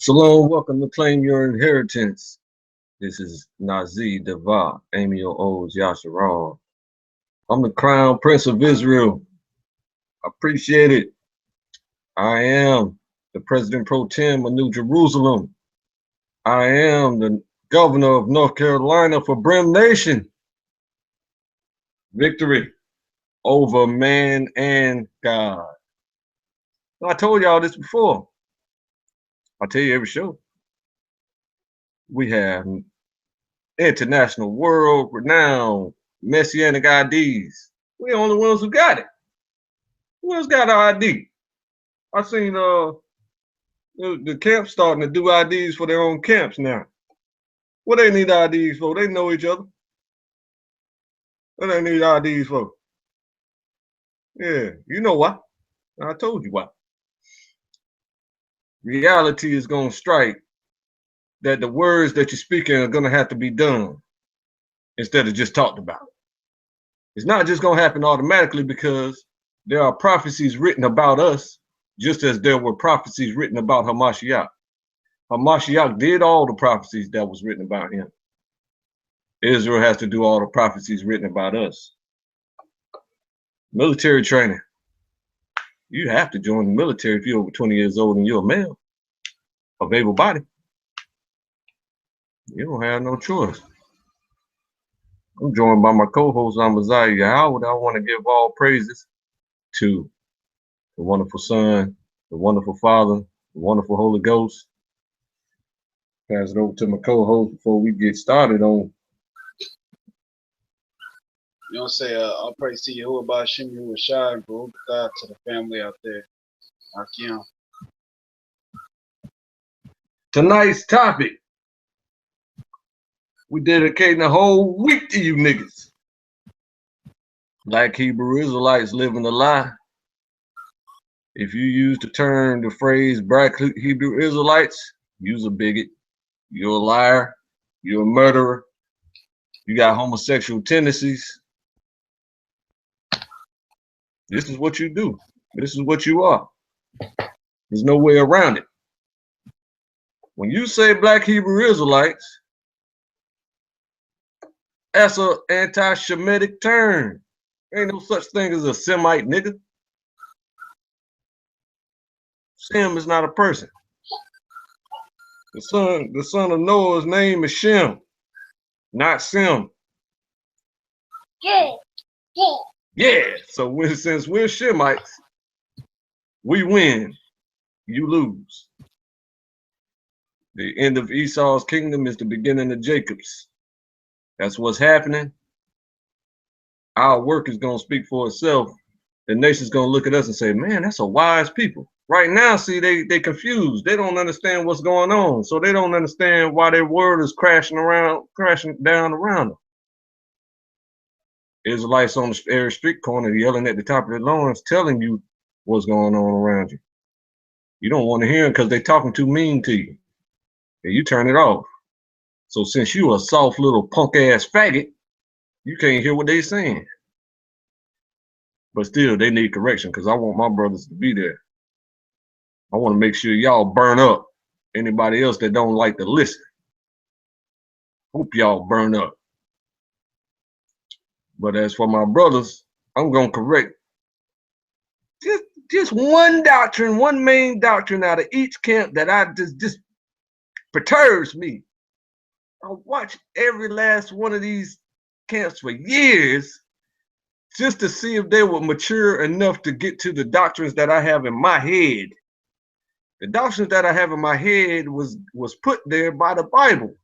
Shalom, welcome to Claim Your Inheritance. This is JEDIYAH, Amy O's YASHUVEL. I'm the Crown Prince of Israel. Appreciate it. I am the President Pro Tem of New Jerusalem. I am the Governor of North Carolina for Brim Nation. Victory over man and God. I told y'all this before. I tell you every show. We have international, world-renowned messianic IDs. We're the only ones who got it. Who else got an ID? I seen the camps starting to do IDs for their own camps now. What they need IDs for? They know each other. What they need IDs for? Yeah, you know why. I told you why. Reality is going to strike that the words that you're speaking are going to have to be done instead of just talked about. It's not just going to happen automatically because there are prophecies written about us, just as there were prophecies written about Hamashiach. Hamashiach did all the prophecies that was written about him. Israel has to do all the prophecies written about us. Military training. You have to join the military if you're over 20 years old and you're a male of able body. You don't have no choice. I'm joined by my co-host, IZZIES. How would I want to give all praises to the wonderful Son, the wonderful Father, the wonderful Holy Ghost? Pass it over to my co-host before we get started on. You know, say, I'll pray to you about Shimmy Rashad and Baruch God to the family out there. Akim. Tonight's topic, we dedicating a whole week to you niggas. Black Hebrew Israelites living a lie. If you use the phrase Black Hebrew Israelites, you're a bigot. You're a liar. You're a murderer. You got homosexual tendencies. This is what you do. This is what you are. There's no way around it. When you say Black Hebrew Israelites, that's an anti-shemetic term. Ain't no such thing as a Semite nigga. Shem is not a person. The son of Noah's name is Shem, not Sem. Yeah. So since we're Shemites, we win. You lose. The end of Esau's kingdom is the beginning of Jacob's. That's what's happening. Our work is going to speak for itself. The nation's going to look at us and say, man, that's a wise people. Right now, see, they confused. They don't understand what's going on. So they don't understand why their world is crashing down around them. Israelites on every street corner yelling at the top of their lungs, telling you what's going on around you. You don't want to hear them because they're talking too mean to you. And you turn it off. So since you a soft little punk ass faggot, you can't hear what they're saying. But still, they need correction because I want my brothers to be there. I want to make sure y'all burn up anybody else that don't like to listen. Hope y'all burn up. But as for my brothers, I'm going to correct just one doctrine, one main doctrine out of each camp that I just perturbs me. I watch every last one of these camps for years just to see if they were mature enough to get to the doctrines that I have in my head. The doctrines that I have in my head was put there by the Bible.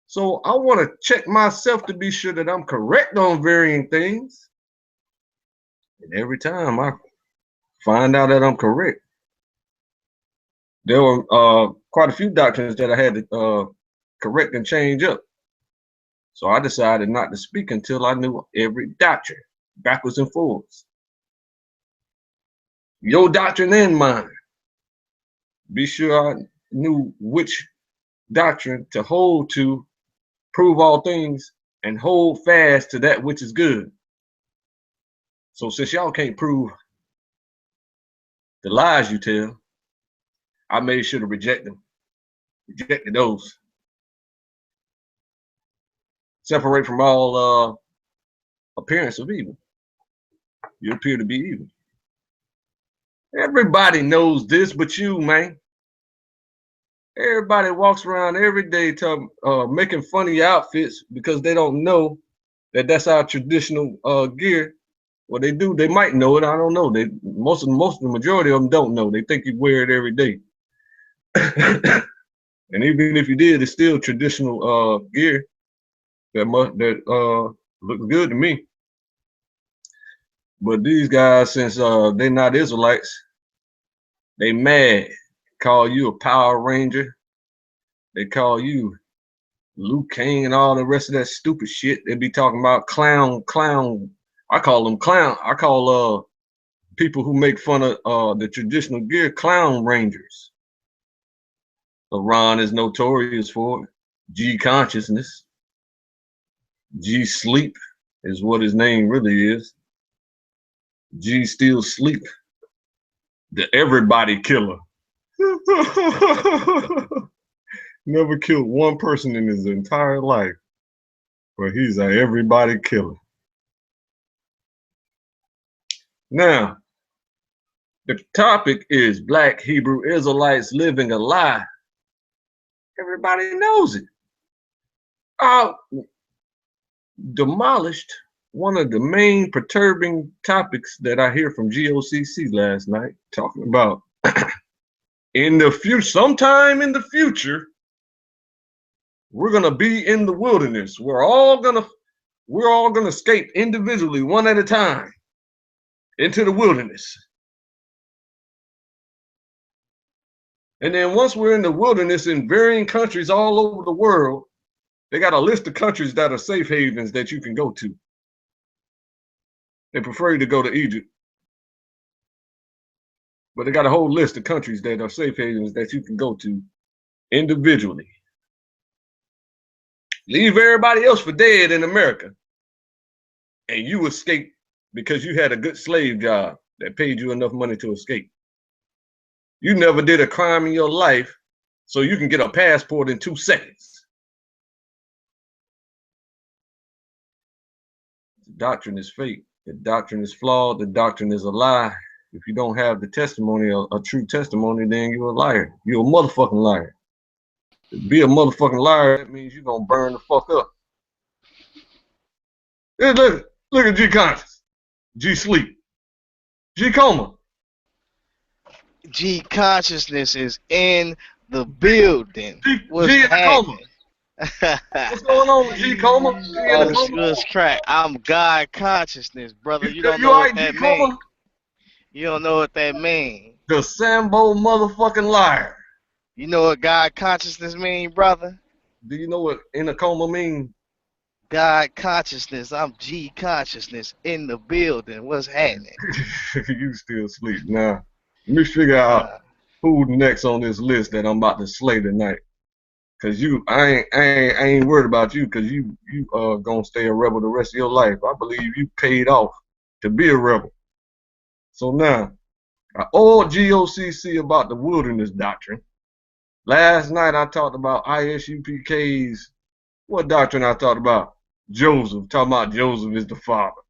So I want to check myself to be sure that I'm correct on varying things. And every time I find out that I'm correct, there were quite a few doctrines that I had to correct and change up. So I decided not to speak until I knew every doctrine, backwards and forwards. Your doctrine and mine. Be sure I knew which doctrine to hold to, prove all things, and hold fast to that which is good. So since y'all can't prove the lies you tell, I made sure to reject them. Rejected those. Separate from all appearance of evil. You appear to be evil. Everybody knows this but you, man. Everybody walks around every day making funny outfits because they don't know that that's our traditional gear. Well, they do. They might know it. I don't know. Most of the majority of them don't know. They think you wear it every day. And even if you did, it's still traditional gear that looks good to me. But these guys, since they're not Israelites, they mad. Call you a Power Ranger. They call you Luke King and all the rest of that stupid shit. They be talking about clown. I call them clown. I call people who make fun of the traditional gear clown rangers. LARON is notorious for it. G consciousness. G sleep is what his name really is. G still sleep. The everybody killer. Never killed one person in his entire life, but he's an everybody killer. Now, the topic is Black Hebrew Israelites living a lie. Everybody knows it. I demolished one of the main perturbing topics that I hear from GOCC last night, talking about in the future, sometime in the future, we're gonna be in the wilderness. We're all gonna escape individually, one at a time, into the wilderness. And then once we're in the wilderness in varying countries all over the world, they got a list of countries that are safe havens that you can go to. They prefer you to go to Egypt. But they got a whole list of countries that are safe havens that you can go to individually. Leave everybody else for dead in America. And you escape because you had a good slave job that paid you enough money to escape. You never did a crime in your life, so you can get a passport in 2 seconds. The doctrine is fake. The doctrine is flawed. The doctrine is a lie. If you don't have the testimony, a true testimony, then you're a liar. You're a motherfucking liar. To be a motherfucking liar, that means you're gonna burn the fuck up. Hey, look at G conscious, G sleep, G coma. G consciousness is in the building. What's G in the coma? What's going on with G coma? G in the coma? Good crack. I'm God consciousness, brother. You don't know what that means. You don't know what that means. The Sambo motherfucking liar. You know what God consciousness mean, brother? Do you know what in a coma mean? God consciousness. I'm G consciousness in the building. What's happening? You still sleep now. Let me figure out who's next on this list that I'm about to slay tonight. Cause I ain't worried about you, cause you gonna stay a rebel the rest of your life. I believe you paid off to be a rebel. So now, I owe GOCC about the wilderness doctrine. Last night I talked about ISUPK's, what doctrine I talked about? Joseph, talking about Joseph is the father.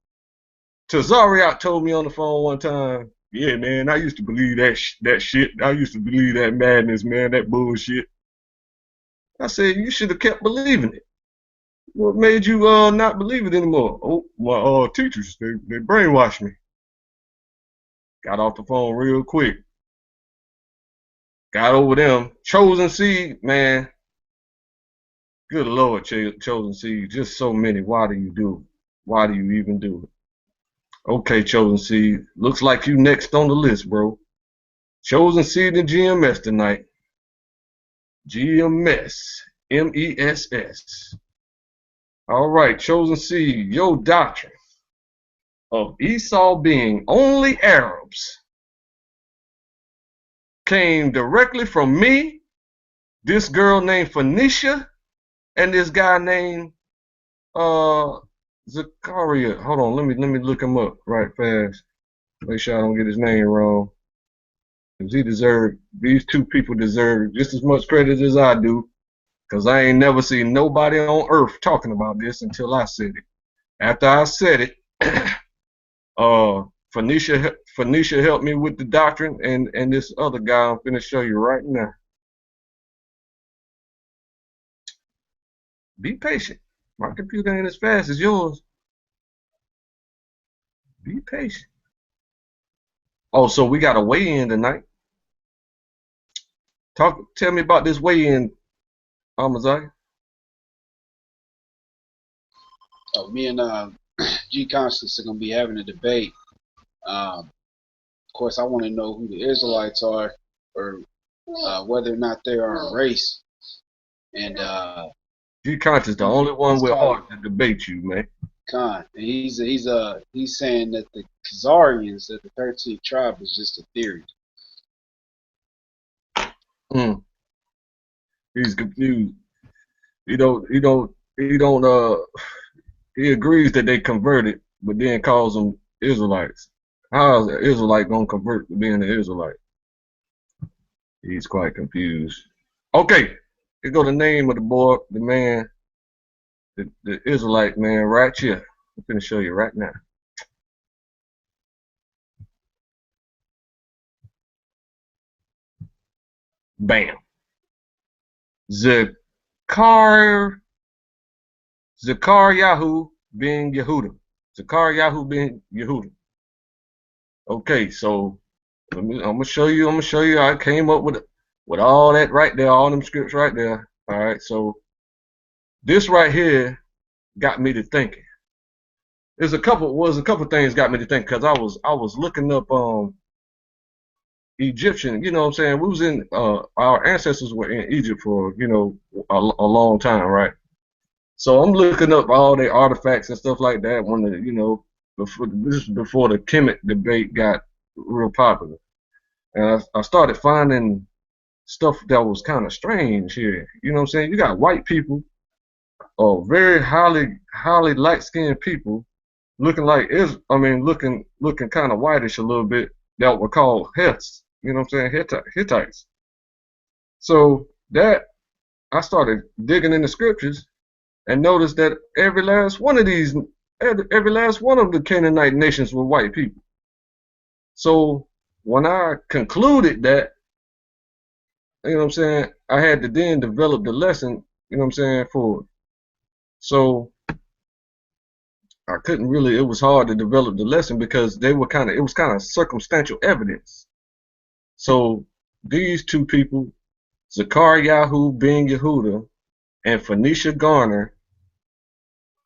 Tazariak told me on the phone one time, yeah, man, I used to believe that shit. I used to believe that madness, man, that bullshit. I said, you should have kept believing it. What made you not believe it anymore? Oh, my teachers, they brainwashed me. Got off the phone real quick. Got over them. Chosen seed, man. Good Lord, chosen seed. Just so many. Why do you do it? Why do you even do it? Okay, chosen seed. Looks like you next on the list, bro. Chosen seed and GMS tonight. GMS. MESS. All right, chosen seed. Your doctrine of Esau being only Arabs came directly from me, this girl named Phoenicia, and this guy named Zachariah. Hold on, let me look him up right fast. Make sure I don't get his name wrong. These two people deserve just as much credit as I do, because I ain't never seen nobody on earth talking about this until I said it. After I said it, Phoenicia helped me with the doctrine, and this other guy I'm finna show you right now. Be patient. My computer ain't as fast as yours. Be patient. Oh, so we got a weigh-in tonight. Tell me about this weigh-in, Amaziah. Me and G Constance are gonna be having a debate. Of course, I want to know who the Israelites are, or whether or not they are a race. And G Constance, the only one with heart to debate you, man. And he's saying that the Khazarians, that the 13th tribe, is just a theory. He's confused. He agrees that they converted, but then calls them Israelites. How is an Israelite gonna convert to being an Israelite? He's quite confused. Okay, here go the name of the boy, the man, the Israelite man right here. I'm gonna show you right now. Bam. Zakariyahu ben Yehuda. Zakariyahu ben Yehuda. Okay, so I'm gonna show you. I came up with all that right there, all them scripts right there. All right, so this right here got me to thinking. There's a couple things got me to think, because I was looking up Egyptian, you know what I'm saying? We was in our ancestors were in Egypt for, you know, a long time, right? So I'm looking up all their artifacts and stuff like that when the, you know, before the Kemet debate got real popular. And I started finding stuff that was kind of strange here. You know what I'm saying? You got white people, very highly light-skinned people, looking like looking kind of whitish a little bit, that were called Heths. You know what I'm saying? Hittites. So that I started digging in the scriptures and noticed that every last one of the Canaanite nations were white people. So when I concluded that, you know what I'm saying, I had to then develop the lesson, you know what I'm saying, for it. So I couldn't really, it was hard to develop the lesson because it was kind of circumstantial evidence. So these two people, Zakariyahu ben Yehuda and Phoenicia Garner,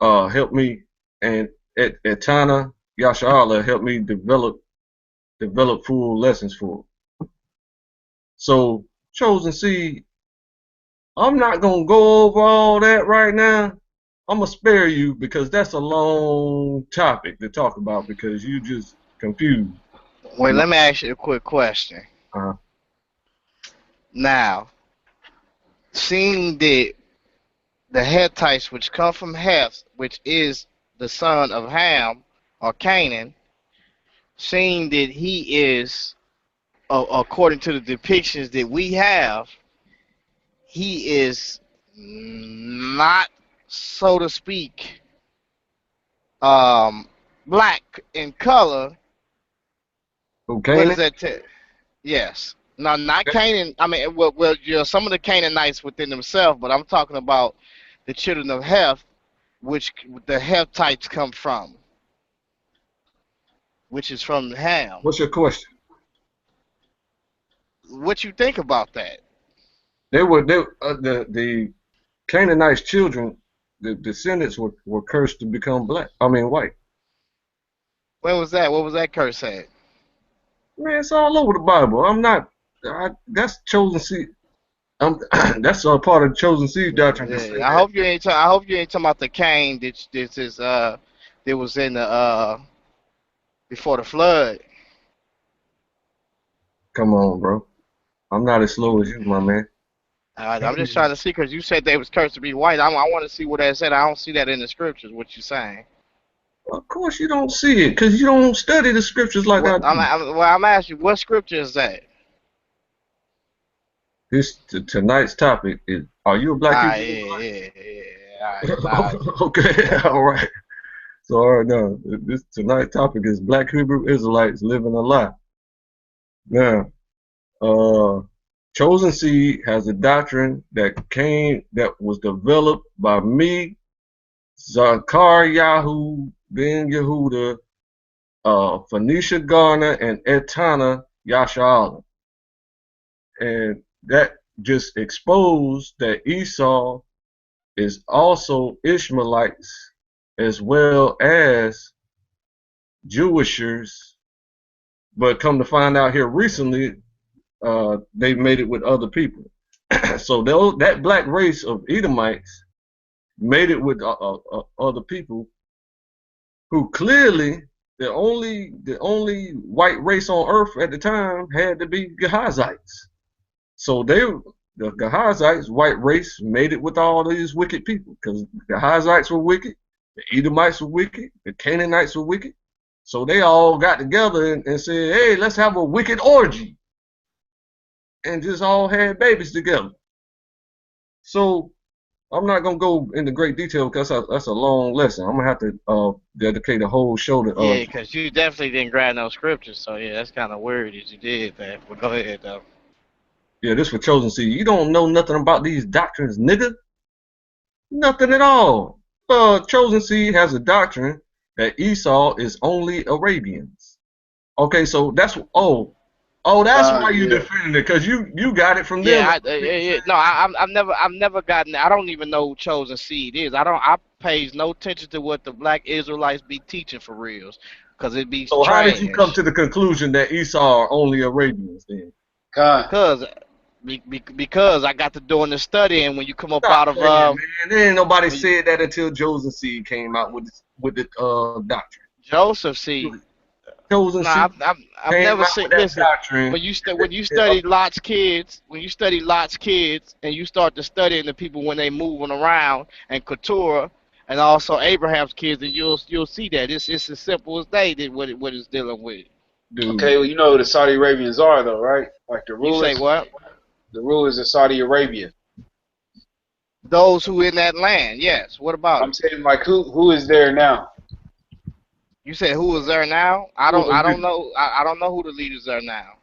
helped me, and Etana Yashala helped me develop full lessons for it. So chosen seed, I'm not gonna go over all that right now. I'm gonna spare you because that's a long topic to talk about because you just confused. Wait, let me ask you a quick question. Now, seeing the Hittites, which come from Heth, which is the son of Ham or Canaan, seeing that he is, according to the depictions that we have, he is not, so to speak, black in color. Okay. What does that tell? Yes. No, not Canaan. I mean, well, you know, some of the Canaanites within themselves, but I'm talking about the children of Heth, which the Hethites come from, which is from Ham. What's your question? What you think about that? The Canaanites' children, the descendants were cursed to become white. Where was that? What was that curse at? Man, it's all over the Bible. That's chosen seed. That's all part of the chosen seed doctrine. Yeah, I hope you ain't talking about the Cain that was in the before the flood. Come on, bro. I'm not as slow as you, my man. I'm just trying to see, because you said they was cursed to be white. I want to see what that said. I don't see that in the scriptures. What you saying? Of course you don't see it, because you don't study the scriptures like I do. I'm asking you, what scripture is that? tonight's topic is: Are you a Black Ah, Hebrew yeah. All right, Israelite? Okay, all right. So, all right, now this tonight's topic is Black Hebrew Israelites living a lie. Now, Chosen Seed has a doctrine that was developed by me, SICARII Ben Yehuda, Phoenicia Garner, and Etana Yasha, and that just exposed that Esau is also Ishmaelites as well as Jewishers, but come to find out here recently, they made it with other people. So that black race of Edomites made it with other people who clearly the only white race on earth at the time had to be Gehazites. So the Gehazites, white race, made it with all these wicked people because the Gehazites were wicked, the Edomites were wicked, the Canaanites were wicked. So they all got together and said, hey, let's have a wicked orgy. And just all had babies together. So I'm not going to go into great detail because that's a long lesson. I'm going to have to dedicate a whole show to. yeah, because you definitely didn't grab no scriptures, so yeah, that's kind of weird that you did that. But go ahead though. Yeah, this for Chosen Seed. You don't know nothing about these doctrines, nigga. Nothing at all. Chosen Seed has a doctrine that Esau is only Arabians. Okay, so that's that's why you defending it, because you got it from them. Yeah, no, I've never gotten. I don't even know who Chosen Seed is. I pays no attention to what the Black Israelites be teaching for reals, because it be So trash. how did you come to the conclusion that Esau are only Arabians then? Because I got to doing the study, and when you come up Stop out of man, there ain't nobody said that until Chosen Seed came out with the doctrine. Joseph Seed. Chosen Seed. I've never seen. Listen, when you study Lot's kids, and you start to studying the people when they moving around, and Keturah, and also Abraham's kids, and you'll see that it's as simple as they did what it's dealing with. Dude. Okay, well, you know who the Saudi Arabians are though, right? Like the rulers. You say what? The rulers of Saudi Arabia. Those who in that land, yes. What about I'm saying, like, who is there now? You said who is there now? I don't know. I don't know who the leaders are now.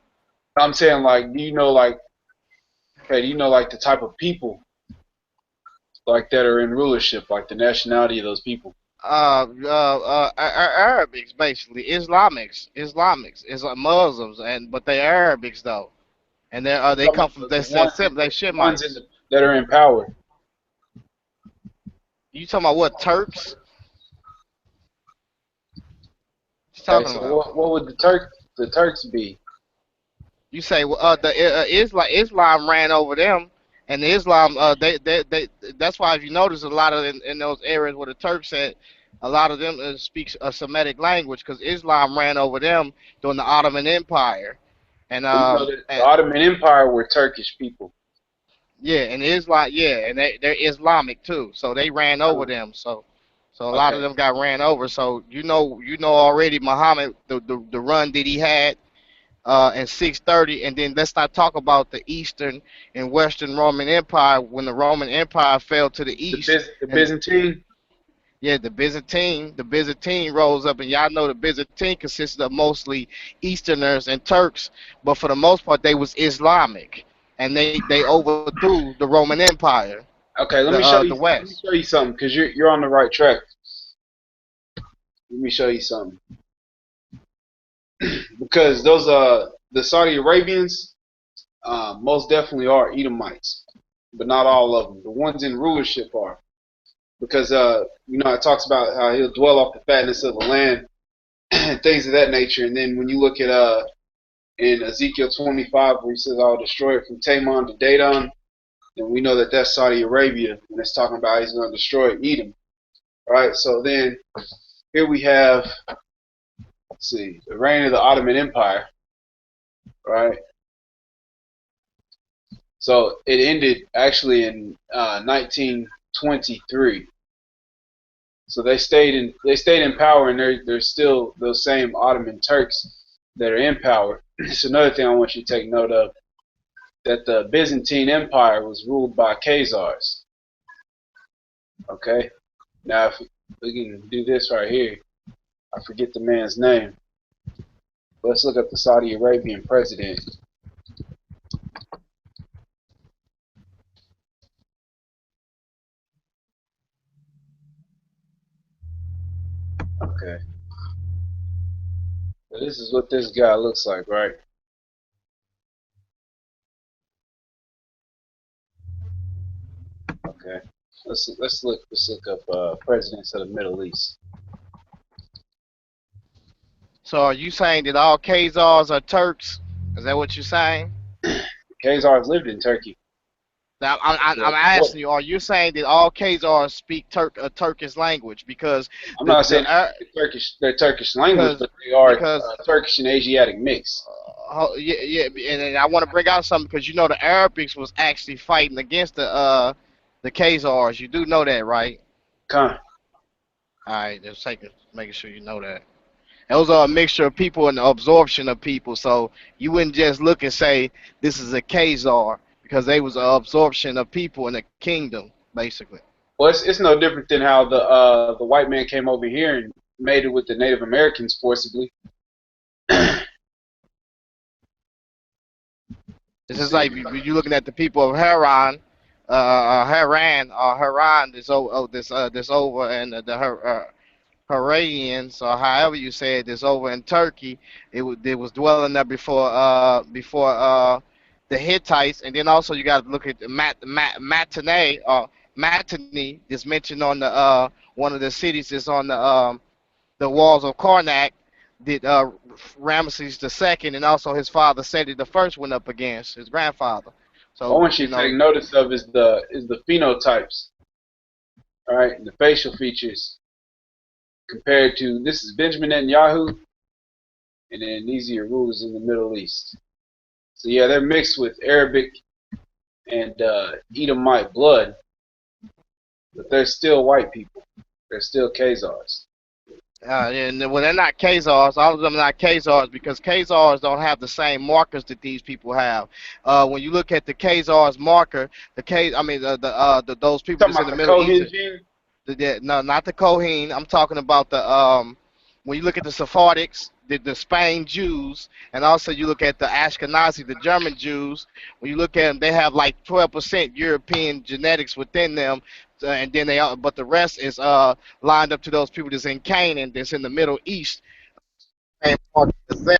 I'm saying, like, do you know like the type of people like that are in rulership, like the nationality of those people? Arabics basically, Islamics, it's like Muslims, but they're Arabics though, and they come from they Shemites. That are in power. You talking about what, Turks? Okay, so what would the Turks be? You say Islam ran over them, and Islam they that's why if you notice a lot of in those areas where the Turks at, a lot of them speaks a Semitic language because Islam ran over them during the Ottoman Empire, and the Ottoman Empire were Turkish people. Yeah, and Islam, and they're Islamic too, so they ran over them. So a lot of them got ran over. So you know already Muhammad the run that he had in 630, and then let's not talk about the Eastern and Western Roman Empire when the Roman Empire fell to the east. The Byzantine. Yeah, the Byzantine rose up, and y'all know the Byzantine consisted of mostly Easterners and Turks, but for the most part they was Islamic, and they overthrew the Roman Empire. Okay, let me show you something, because you're on the right track. Let me show you something. Because those the Saudi Arabians most definitely are Edomites, but not all of them. The ones in rulership are. Because it talks about how he'll dwell off the fatness of the land and things of that nature. And then when you look at in Ezekiel 25, where he says, "I'll destroy it from Taman to Dedan," then we know that that's Saudi Arabia, and it's talking about he's going to destroy Edom. Right. So then here we have, let's see, the reign of the Ottoman Empire. Right. So it ended actually in 1923. So they stayed in power, and there's still those same Ottoman Turks that are in power. It's another thing I want you to take note of. that the Byzantine Empire was ruled by Khazars. Okay, now if we can do this right here, I forget the man's name. Let's look up the Saudi Arabian president. Okay, so this is what this guy looks like, right? Okay, let's look up presidents of the Middle East. So are you saying that all Khazars are Turks? Is that what you're saying? Khazars lived in Turkey. Now, I'm asking you, are you saying that all Khazars speak Turkish language? Because I'm not saying they're Turkish language, but they are Turkish and Asiatic mix. Yeah, and I want to bring out something because you know the Arabics was actually fighting against the Khazars. You do know that, right? Con. All right, just making sure you know that. Those are a mixture of people and the absorption of people. So you wouldn't just look and say this is a Khazar because they was an absorption of people in the kingdom, basically. Well, it's no different than how the white man came over here and made it with the Native Americans forcibly. This is like you're looking at the people of Haran, this over and the Haranians, or however you say it, is over in Turkey. It was dwelling there before the Hittites, and then also you got to look at the Matane is mentioned on the one of the cities that's on the walls of Karnak that Ramesses II and also his father Seti the First went up against his grandfather. So I want you to take notice of is the phenotypes, all right, and the facial features compared to this is Benjamin Netanyahu, and then these are your rulers in the Middle East. So yeah, they're mixed with Arabic and Edomite blood, but they're still white people. They're still Khazars. And well, they're not Khazars. All of them are not Khazars because Khazars don't have the same markers that these people have. When you look at the Khazars marker, those people that's in the Middle East. No, not the Kohen. I'm talking about the when you look at the Sephardics, the Spain Jews, and also you look at the Ashkenazi, the German Jews. When you look at them, they have like 12% European genetics within them, and then but the rest is lined up to those people that's in Canaan, that's in the Middle East. And but they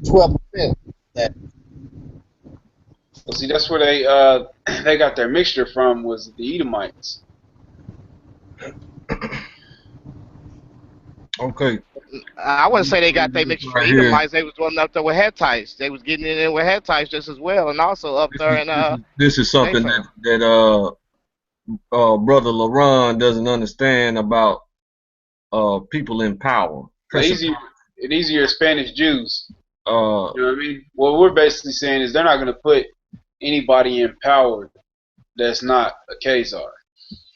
12%. Well, see, that's where they got their mixture from was the Edomites. Okay. I wouldn't say they got their mixture from Edomites. They was going up there with Hittites. They was getting in there with Hittites just as well, and also up there in This is something that Brother LARON doesn't understand about people in power. It easier Spanish Jews. You know what I mean? What we're basically saying is they're not going to put anybody in power that's not a Khazar.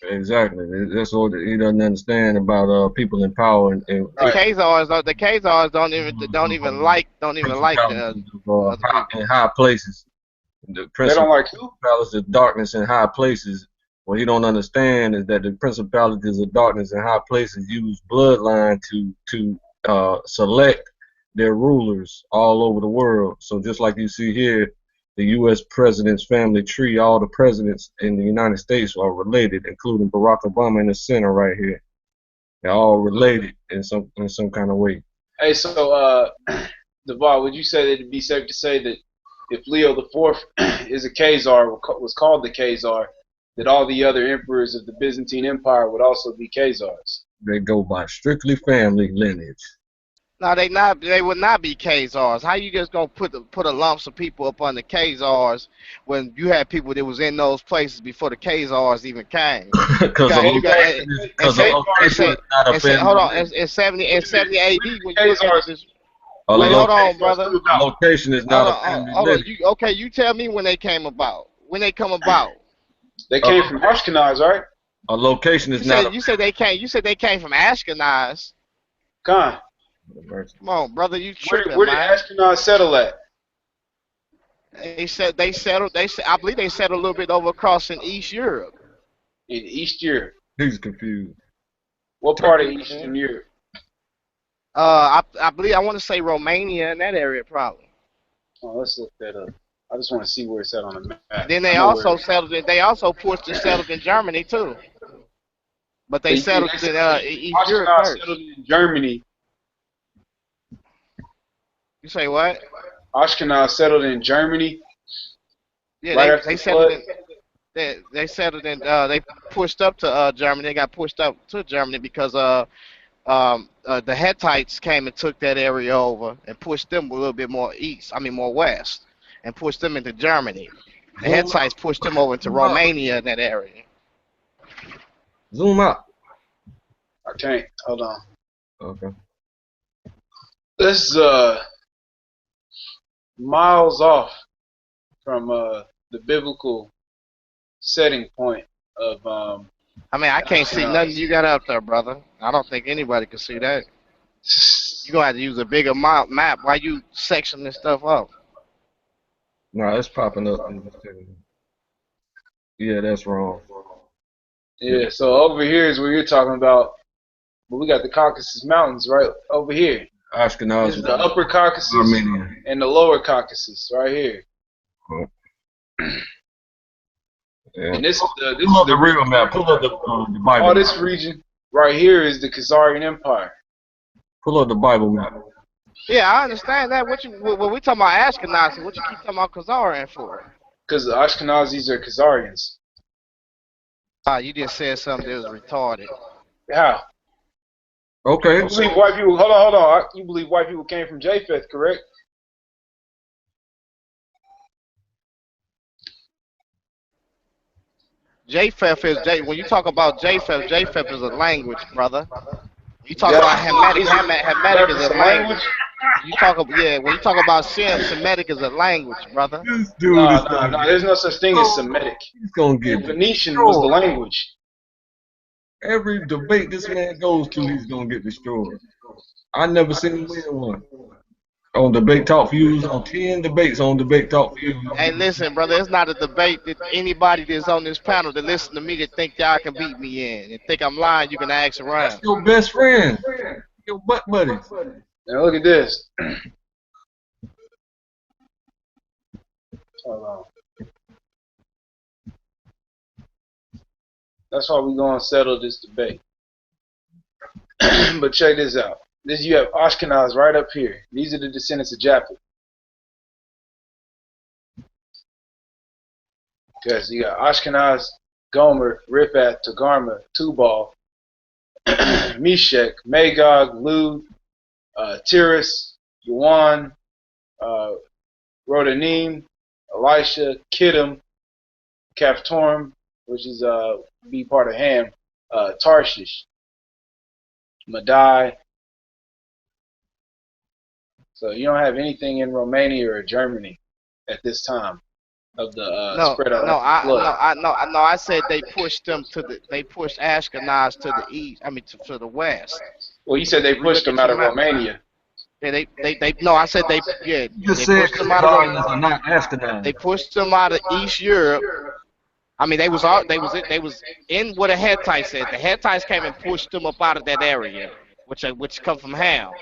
Exactly. That's what he doesn't understand about people in power. And the Khazars don't even like in high places. The they don't like who? Principalities of darkness in high places. What he don't understand is that the principalities of darkness in high places use bloodline to select their rulers all over the world. So just like you see here, the U.S. president's family tree, all the presidents in the United States are related, including Barack Obama in the center right here. They're all related in some kind of way. Hey, so Deval, would you say that it'd be safe to say that if Leo the Fourth is a Khazar, was called the Khazar, that all the other emperors of the Byzantine Empire would also be Khazars? They go by strictly family lineage. No, they would not be Khazars. How you just gonna put a lumps of people up on the Khazars when you had people that was in those places before the Khazars even came? Because hold on, in 70 AD when you look at this. Wait, hold on, brother. Location is not a family. Okay, you tell me when they came about. When they come about? They came from Ashkenaz, right? A location is not. You said they came. You said they came from Ashkenaz. Come on, brother. You tripping, Where did Ashkenaz settle at? They settled. I believe they settled a little bit over across in East Europe. In East Europe. He's confused. What part of Eastern Europe? I believe I want to say Romania in that area probably. Oh, let's look that up. I just want to see where it's at on the map. Then they also settled in. They also pushed and settled in Germany too. But they settled in East Europe first. Settled in Germany. You say what? Ashkenaz settled in Germany. Yeah, right they settled in. They settled in. They pushed up to Germany. They got pushed up to Germany because the Hittites came and took that area over and pushed them a little bit more east. I mean more west, and pushed them into Germany. The Hittites pushed them over into Romania in that area. Zoom out. I can't. Hold on. Okay. This miles off from the biblical setting point of I mean, I can't see nothing you got up there, brother. I don't think anybody can see that. You're going to have to use a bigger map while you section this stuff up. No, it's popping up. Yeah, that's wrong. Yeah, so over here is where you're talking about. But we got the Caucasus Mountains right over here. Ashkenaz. This is the Upper Caucasus Armenia. and the Lower Caucasus right here. Yeah. And this is Pull up the real map. Pull up the Bible. All this region right here is the Khazarian Empire. Pull up the Bible map. Yeah, I understand that. When we talking about Ashkenazi, what you keep talking about Khazarian for? Because the Ashkenazis are Khazarians. You just said something that was retarded. How? Okay. You believe white people? Hold on. You believe white people came from Japheth, correct? Japheth is when you talk about Japheth is a language, brother. You talk about Hamitic is a language. You talk about when you talk about Semitic is a language, brother. This dude No, there's no such thing as Semitic. He's gonna get Phoenician was the language. Every debate this man goes to, he's gonna get destroyed. I never seen him win one. On Debate Talk Views, on 10 debates on Debate Talk Views. Hey, listen, brother, it's not a debate that anybody that's on this panel that listen to me that think y'all can beat me in and think I'm lying, you can ask around. That's your best friend, your butt buddies. Now look at this. Hold on. That's why we're going to settle this debate. But check this out. You have Ashkenaz right up here. These are the descendants of Japheth. Because you got Ashkenaz, Gomer, Riphath, Togarmah, Tubal, Meshech, Magog, Lud, Tiras, Yuan, Rodanim, Elisha, Kittim, Caphtorim, which is be part of Ham, Tarshish, Madai. So you don't have anything in Romania or Germany at this time of the spread out. I said they pushed them they pushed Ashkenaz to the east. I mean to the west. Well, you said they pushed them out of Romania. Yeah, I said they pushed them out of not Ashkenaz. They pushed them out of East Europe. I mean they was in what the Hittites said. The Hittites came and pushed them up out of that area, which come from Ham.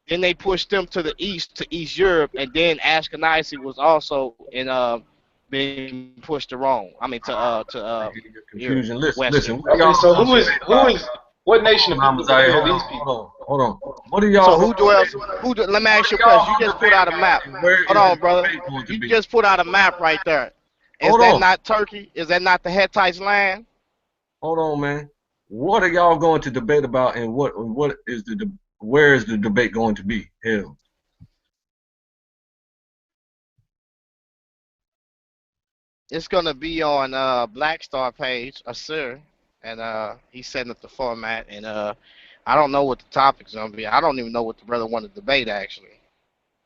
Then they pushed them to the east, to East Europe, and then Ashkenazi was also in being pushed to Rome. I mean to confusion. Europe, Listen. Okay, so who is what nation of people are these people? Hold on. What are y'all? So let me ask you a question. You just put out a map. Hold on, brother. You just put out a map right there. Is that not Turkey? Is that not the Hittites' land? Hold on, man. What are y'all going to debate about, and where is the debate going to be held? It's gonna be on Black Star page, sir, and he's setting up the format, and I don't know what the topic's gonna be. I don't even know what the brother wanted to debate actually.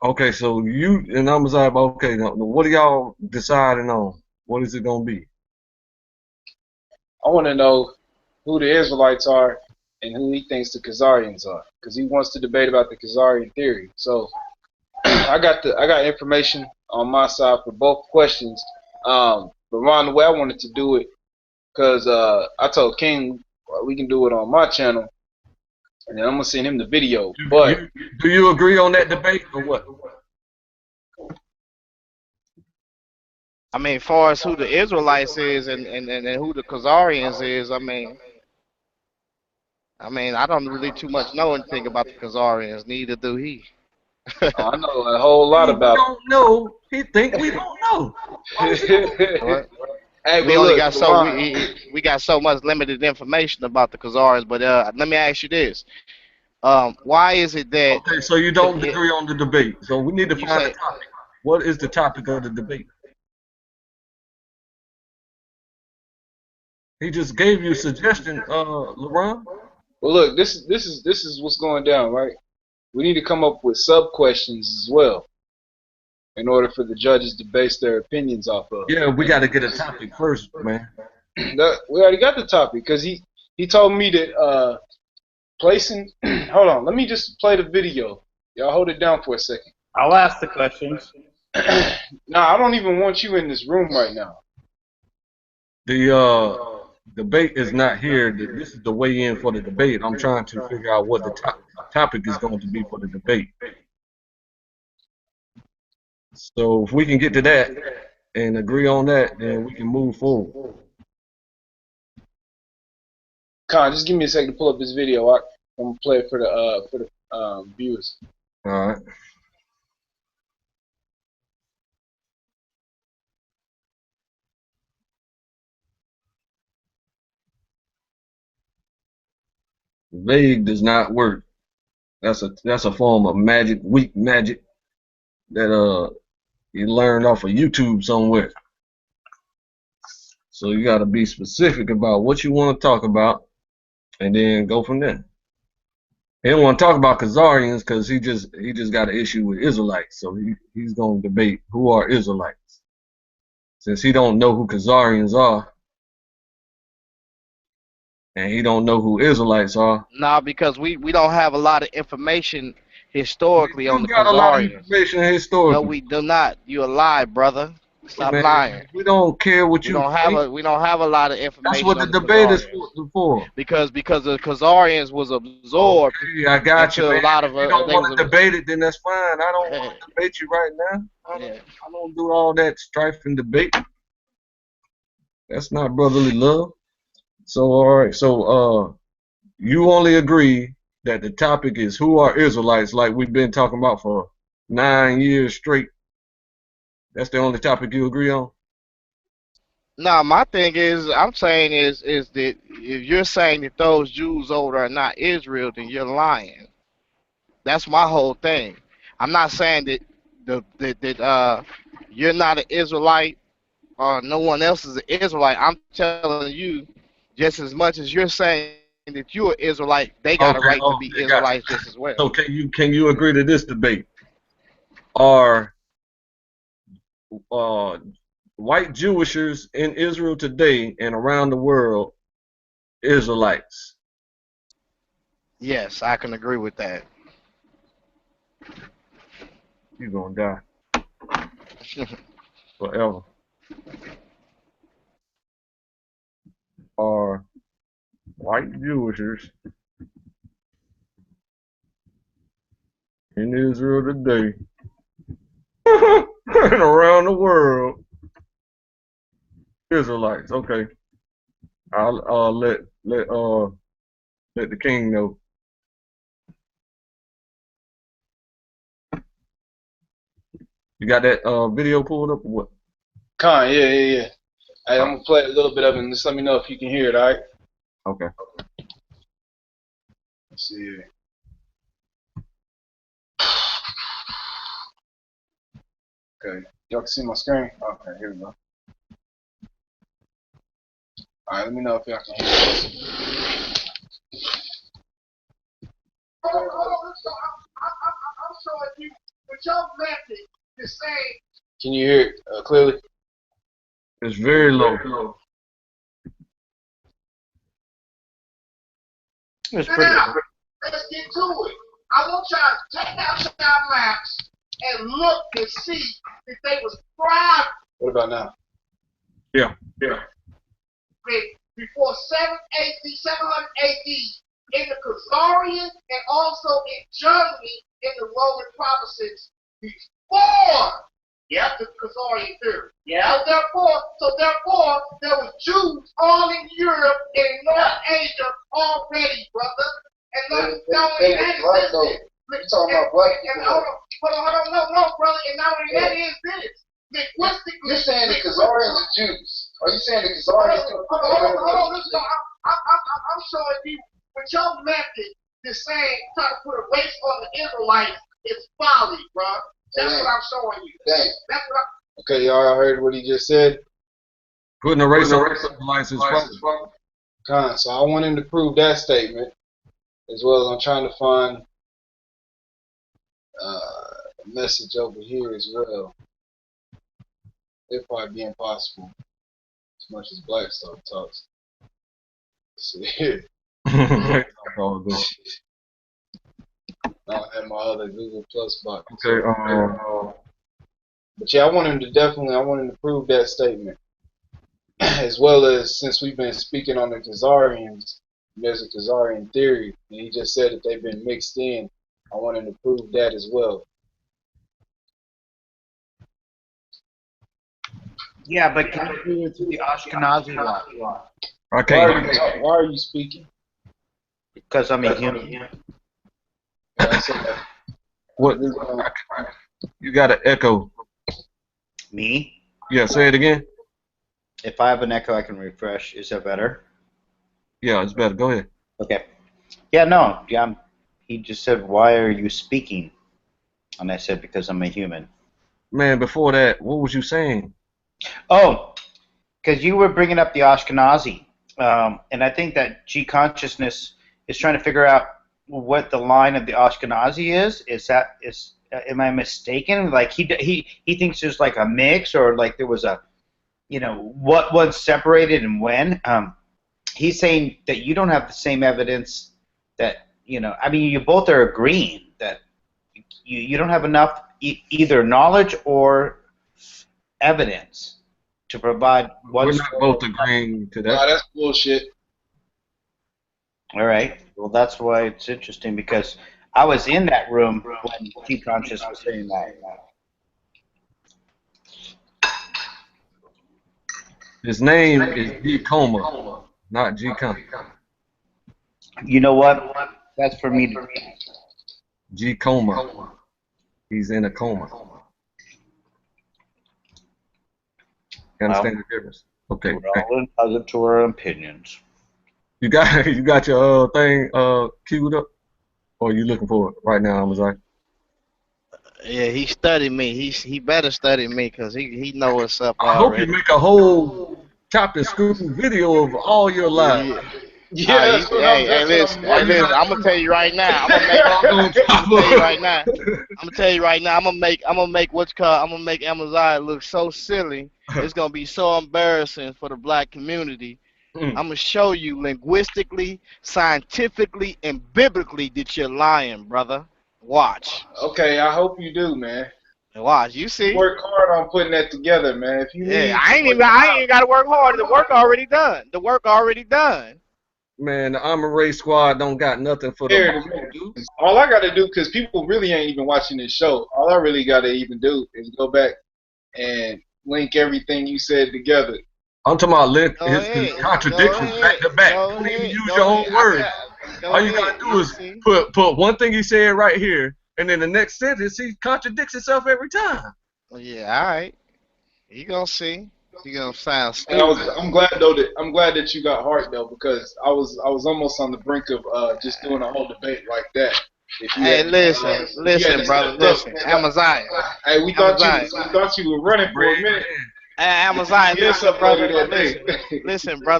Okay, so you and I'm like, okay, now what are y'all deciding on? What is it gonna be? I want to know who the Israelites are and who he thinks the Khazarians are, because he wants to debate about the Khazarian theory. So I got information on my side for both questions. But Ron, the way I wanted to do it, because I told King we can do it on my channel, and then I'm gonna send him the video. But do you agree on that debate or what? I mean, far as who the Israelites is and who the Khazarians is, I mean, I don't really too much know anything about the Khazarians. Neither do he. I know a whole lot about. He don't know. He think we don't know. What? Hey, We only look, got we got so much limited information about the Khazarians. But let me ask you this: why is it that? Okay, so you don't agree on the debate. So we need to find a topic. What is the topic of the debate? He just gave you a suggestion, LaRon. Well, look, this is what's going down, right? We need to come up with sub questions as well, in order for the judges to base their opinions off of. Yeah, we got to get a topic first, man. We already got the topic because he told me that placing. Hold on, let me just play the video. Y'all hold it down for a second. I'll ask the questions. Nah, I don't even want you in this room right now. The debate is not here. This is the way in for the debate. I'm trying to figure out what the topic is going to be for the debate. So if we can get to that and agree on that, then we can move forward. Con, just give me a second to pull up this video. I'm gonna play it for the viewers. All right. Vague does not work. That's a form of magic, weak magic that you learned off of YouTube somewhere. So you got to be specific about what you want to talk about, and then go from there. He don't want to talk about Khazarians because he just got an issue with Israelites. So he's gonna debate who are Israelites. Since he don't know who Khazarians are, and he don't know who Israelites are. Nah, because we don't have a lot of information historically on the got a lot of Khazarians. information historically. No, we do not. You a lie, brother. Stop lying. We don't care what we don't have a lot of information. That's what the on debate is Khazarians. for. Because the Khazarians was absorbed. Okay, I got you, man. A lot of, if you don't want to debate it, then that's fine. I don't want to debate you right now. I don't do all that strife and debate. That's not brotherly love. So all right, so you only agree that the topic is who are Israelites, like we've been talking about for 9 years straight. That's the only topic you agree on? No, my thing is, I'm saying is that if you're saying that those Jews over there are not Israel, then you're lying. That's my whole thing. I'm not saying that you're not an Israelite or no one else is an Israelite. I'm telling you, just as much as you're saying that you're an Israelite, they got a right to be Israelites just as well. So can you agree to this debate? Are white Jewishers in Israel today and around the world Israelites? Yes, I can agree with that. You're gonna die forever. Are white Jewishers in Israel today and around the world Israelites? Okay, I'll let the king know. You got that video pulled up or what? Con, yeah. Hey, I'm gonna play a little bit of it and just let me know if you can hear it, alright? Okay. Let's see here. Okay, y'all can see my screen? Okay, here we go. Alright, let me know if y'all can hear this. I'm showing you what your method is saying. Can you hear it clearly? It's very low. It's pretty. Let's get to it. I want y'all to take out your maps and look and see that they was thriving. What about now? Yeah. Before 700 AD in the Khazarian and also in Germany in the Roman provinces before the Khazarian period. Yeah. So therefore, there was Jews all in Europe and North Asia already, brother. And not only that is this. You're talking about black people. Hold on, no, brother. And not only that is this. Linguistically, you're saying the Khazarians are Jews. Are you saying the Khazarians? Hold on, listen. I'm showing you with your method, this saying trying to put a race on the Israelites is folly, bro. That's what I'm showing you. Dang. That's what I'm. Okay, y'all heard what he just said. Putting a race on Israelites is folly. So I want him to prove that statement, as well as I'm trying to find a message over here as well. It'd probably be impossible, as much as Black Star talks. Let's see here. I don't have my other Google Plus box. Okay. But yeah, I want him to prove that statement. As well as, since we've been speaking on the Khazarians, there's a Khazarian theory, and he just said that they've been mixed in. I want him to prove that as well. Yeah, but can you do it to the Ashkenazi one? Okay. Why are you speaking? Because I'm a human. What? You got an echo. Me? Yeah, say it again. If I have an echo, I can refresh. Is that better? Yeah, it's better. Go ahead. Okay. Yeah, no. Yeah, he just said, "Why are you speaking?" And I said, "Because I'm a human." Man, before that, what was you saying? Oh, because you were bringing up the Ashkenazi, and I think that G consciousness is trying to figure out what the line of the Ashkenazi is. Am I mistaken? Like he thinks there's like a mix, or like there was a, what was separated and when. He's saying that you don't have the same evidence that I mean, you both are agreeing that you don't have enough either knowledge or evidence to provide one. We're not both agreeing to that. Nah, that's bullshit. All right. Well, that's why it's interesting, because I was in that room when G Conscious was saying that. His name is G Coma, not G Coma. You know what? That's for me to. G Coma. He's in a coma. You understand the difference? Okay. We're all entitled to our opinions. You got your thing queued up, or are you looking for it right now? I was like, Yeah, he studied me. He better study me, because he know what's up I already. hope you make a whole chop and screw video of all your lives. Yeah, listen, I'm gonna tell you right now. I'm gonna tell you right now. I'm gonna make Amaziah look so silly. It's gonna be so embarrassing for the black community. I'm gonna show you linguistically, scientifically, and biblically that you're lying, brother. Watch. Okay, I hope you do, man. Watch. You see. Work hard on putting that together, man. If you need, I ain't even got to work hard. The work already done. Man, the Armor Race Squad don't got nothing for the dude. All I got to do, because people really ain't even watching this show, all I really got to even do is go back and link everything you said together. I'm talking about his contradictions back to back. Don't even use your own words. All you gotta do is put one thing he said right here, and then the next sentence he contradicts himself every time. Well, yeah, all right. You gonna see. You gonna sound stupid. I'm glad that you got heart though, because I was almost on the brink of just doing a whole debate like that. Hey, listen, brother, listen, Amaziah. Hey, we thought you were running for a minute. Hey, Amaziah, listen, brother,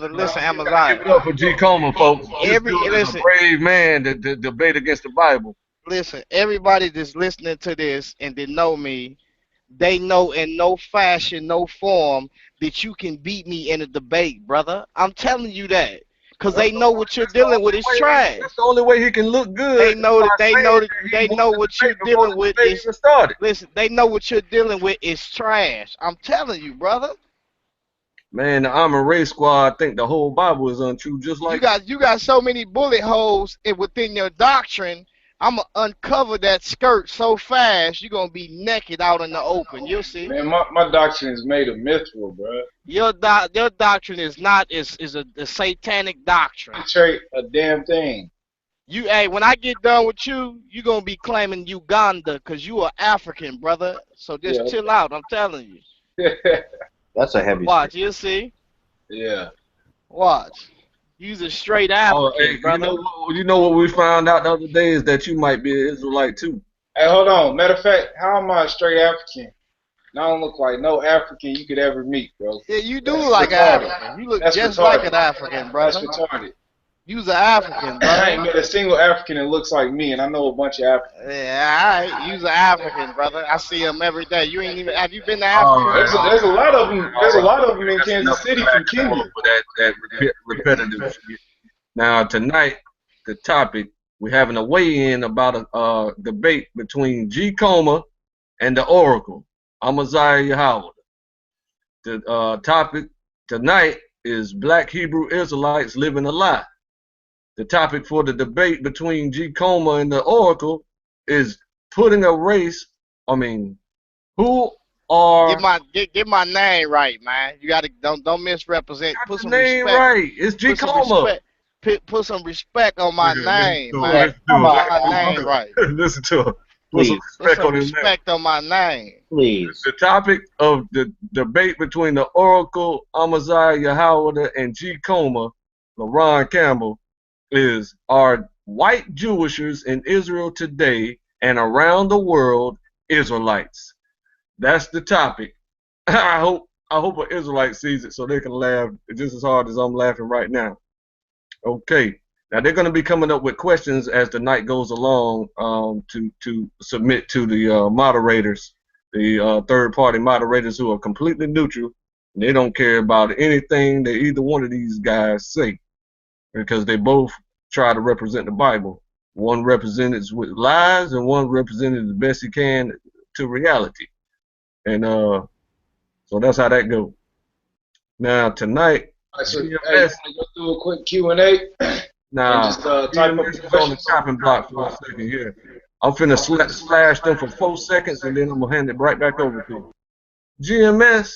listen, Amaziah. Give it up for G Coma, folks. This dude is a brave man to debate against the Bible. Listen, everybody that's listening to this and they know me, they know in no fashion, no form that you can beat me in a debate, brother. I'm telling you that. Cause they know what you're dealing with is trash. That's the only way he can look good. They know that they know what you're dealing with is. Listen, they know what you're dealing with is trash. I'm telling you, brother. Man, the Armored Race Squad think the whole Bible is untrue, just like you got so many bullet holes within your doctrine. I'ma uncover that skirt so fast you're gonna be naked out in the open. You'll see. Man, my doctrine is made of mithril, bro. Your doctrine is not is a satanic doctrine. Trade a damn thing. Hey, when I get done with you, you're gonna be claiming Uganda because you are African, brother. So just chill out. I'm telling you. That's a heavy. Watch, you'll see. Yeah. Watch. You's a straight African, brother. You know what we found out the other day is that you might be an Israelite too. Hey, hold on. Matter of fact, how am I a straight African? I don't look like no African you could ever meet, bro. Yeah, you do look like an African. You look just like an African, brother. That's retarded. You's an African, brother. I ain't met a single African that looks like me, and I know a bunch of Africans. Yeah, all right. You's an African, brother. I see them every day. You ain't even. Have you been to Africa? There's a lot of them. There's a lot of them in Kansas City from Kenya. That repetitive shit. Now tonight, the topic we're having a weigh-in about a debate between GOCC and the Oracle, Amaziah Yahweh. The topic tonight is Black Hebrew Israelites living a lie. The topic for the debate between GOCC and the Oracle is putting a race. I mean, who are get my name right, man. You gotta don't misrepresent. Put some name respect. Right. It's GOCC. Put some respect on my name, man. Put my name right. Listen to him. Put some respect on my name. Please. The topic of the debate between the Oracle, Amaziah Yahweh, and GOCC, LARON Campbell, is are white Jewishers in Israel today and around the world Israelites. That's the topic. I hope an Israelite sees it so they can laugh just as hard as I'm laughing right now. Okay. Now they're going to be coming up with questions as the night goes along to submit to the moderators, the third-party moderators who are completely neutral. They don't care about anything that either one of these guys say, because they both try to represent the Bible. One represented with lies, and one represented the best he can to reality. And so that's how that goes. Now tonight, so, hey, go through a quick Q&A. Nah, just type up on the chopping block for a second here. I'm finna slash them for 4 seconds, and then I'm gonna hand it right back over to you. GMS,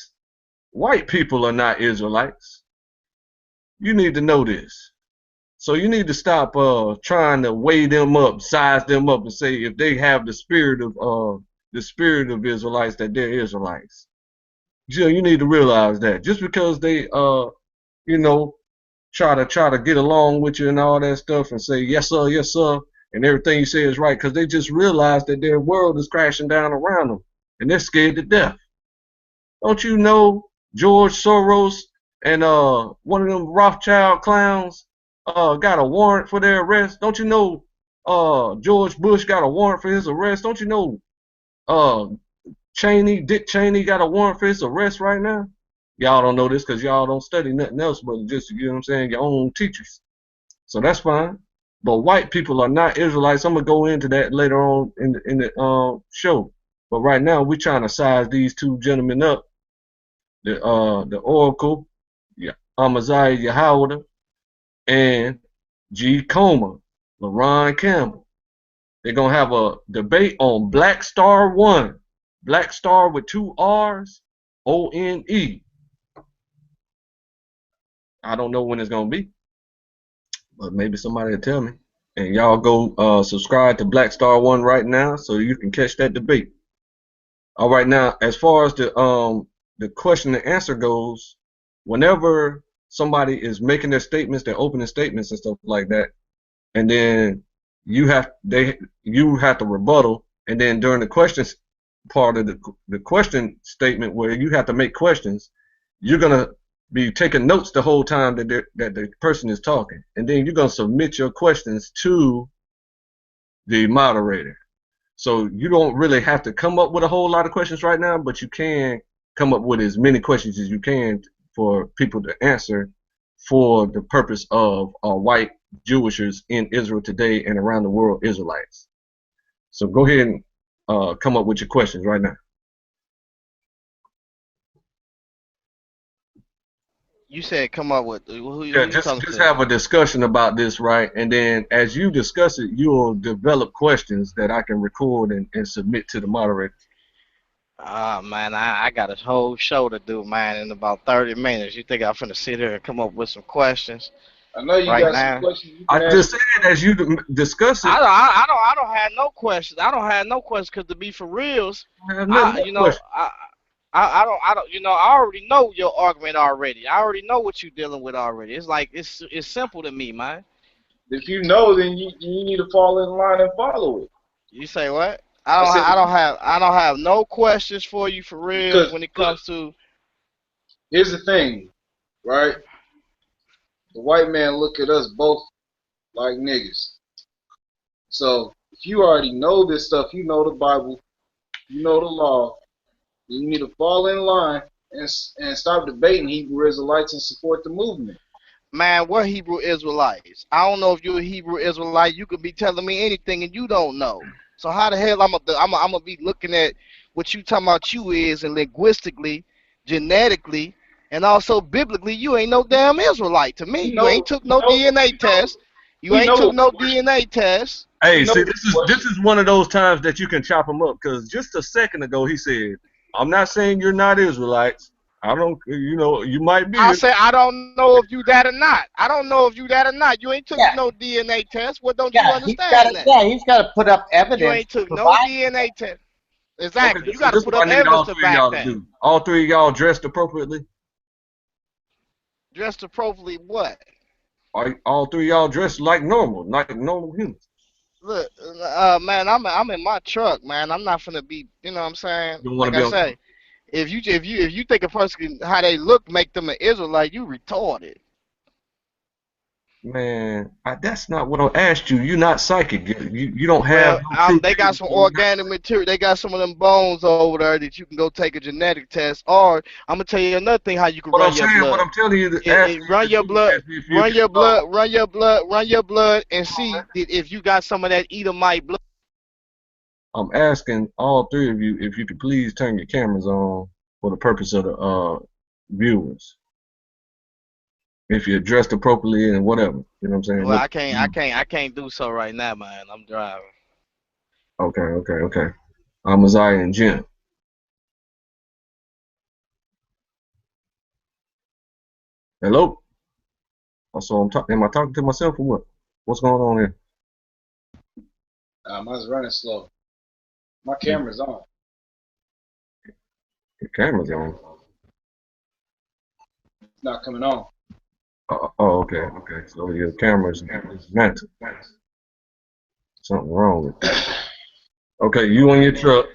white people are not Israelites. You need to know this. So you need to stop trying to weigh them up, size them up, and say if they have the spirit of Israelites that they're Israelites. Jill, you need to realize that just because they try to get along with you and all that stuff and say yes sir, and everything you say is right, because they just realize that their world is crashing down around them and they're scared to death. Don't you know George Soros and one of them Rothschild clowns got a warrant for their arrest? Don't you know George Bush got a warrant for his arrest? Don't you know Dick Cheney got a warrant for his arrest right now? Y'all don't know this because y'all don't study nothing else but just, you know what I'm saying, your own teachers. So that's fine. But white people are not Israelites. I'm going to go into that later on in the show. But right now, we're trying to size these two gentlemen up. The Oracle, Amaziah Yahweh, and GOCC, LARON Campbell. They're going to have a debate on Black Star 1. Black Star with 2 R's, O-N-E. I don't know when it's going to be, but maybe somebody will tell me. And y'all go subscribe to Black Star 1 right now so you can catch that debate. All right, now, as far as the question and answer goes, whenever somebody is making their statements, their opening statements and stuff like that, and then you have to rebuttal, and then during the questions part of the question statement where you have to make questions, you're going to be taking notes the whole time that the person is talking, and then you're going to submit your questions to the moderator. So you don't really have to come up with a whole lot of questions right now, but you can come up with as many questions as you can for people to answer for the purpose of white Jewishers in Israel today and around the world Israelites. So go ahead and come up with your questions right now. You said come up with who Yeah, you just talking to? have a discussion about this, right? And then as you discuss it, you'll develop questions that I can record and submit to the moderator. Ah, man, I got a whole show to do, man, in about 30 minutes. You think I'm finna sit here and come up with some questions I know you right got now? some questions. You I can just ask. said as you discuss it, I don't have no questions. I don't have no questions because to be for reals, I have nothing but you know, questions. I don't, you know, I already know your argument already. I already know what you're dealing with already. It's like it's simple to me, man. If you know, then you need to fall in line and follow it. You say what? I said I don't have no questions for you for reals because when it look, comes to. here's the thing, right? The white man look at us both like niggas. So if you already know this stuff, you know the Bible, you know the law, you need to fall in line and stop debating Hebrew Israelites and support the movement. Man, we're Hebrew Israelites. I don't know if you're a Hebrew Israelite. You could be telling me anything and you don't know. So how the hell I'm gonna be looking at what you talking about you is, and linguistically, genetically, and also biblically, you ain't no damn Israelite to me. We You ain't know, took no DNA test. You we ain't know took what no we DNA test. Hey, know see, what this is one of those times that you can chop them up, because just a second ago he said, "I'm not saying you're not Israelites. I don't, you know, you might be." I say I don't know if you that or not. I don't know if you that or not. You ain't took Yeah, no DNA test. What don't you yeah, understand that? he's got to put up You evidence ain't to took no provide. DNA test. Okay, Exactly. You this got to is put what up I need evidence all to three of back y'all to that. do. All three of y'all dressed appropriately. Dressed appropriately, what? All three of y'all dressed like normal humans. Look, man, I'm in my truck, man. I'm not finna be, you know what I'm saying? You don't want Like to be I on. say, if you think a person how they look make them an Israelite, you retarded. Man, that's not what I asked you. You're not psychic. You don't have Well, no true they got feelings, some so you're not organic material. They got some of them bones over there that you can go take a genetic test. Or I'm gonna tell you another thing how you can What I'm run your saying, what blood. I'm telling you, to asking you Run to your do blood, is if you can. run your blood, and see that if you got some of that Edomite blood. I'm asking all three of you if you could please turn your cameras on for the purpose of the viewers. If you're dressed appropriately and whatever, you know what I'm saying. Well, Look, I can't do so right now, man. I'm driving. okay. I'm Isaiah and Jim. Hello. Also, am I talking to myself or what? What's going on here? Mine's running slow. My camera's on. Your camera's on. It's not coming on. Okay. So your camera's meant. Something wrong with it. Okay, you on your truck,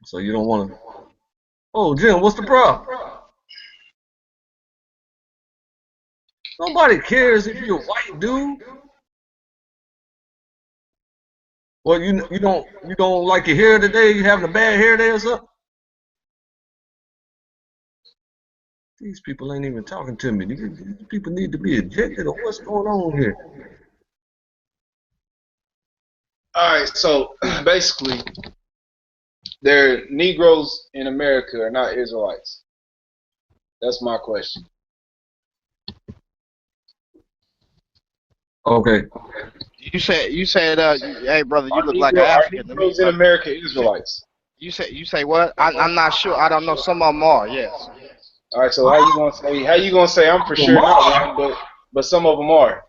so you don't want to. Oh, Jim, what's the problem? Nobody cares if you're a white dude. Well, you don't like your hair today. You having a bad hair day or something? These people ain't even talking to me. These people need to be ejected, or what's going on here? All right, so basically, they're Negroes in America are not Israelites. That's my question. Okay. You said, hey brother, you look like an Are African to me, Negroes in brother. America Israelites? You say what? I'm not sure. I don't know. Some of them are, yes. All right, so how you gonna say I'm for sure not one, but some of them are?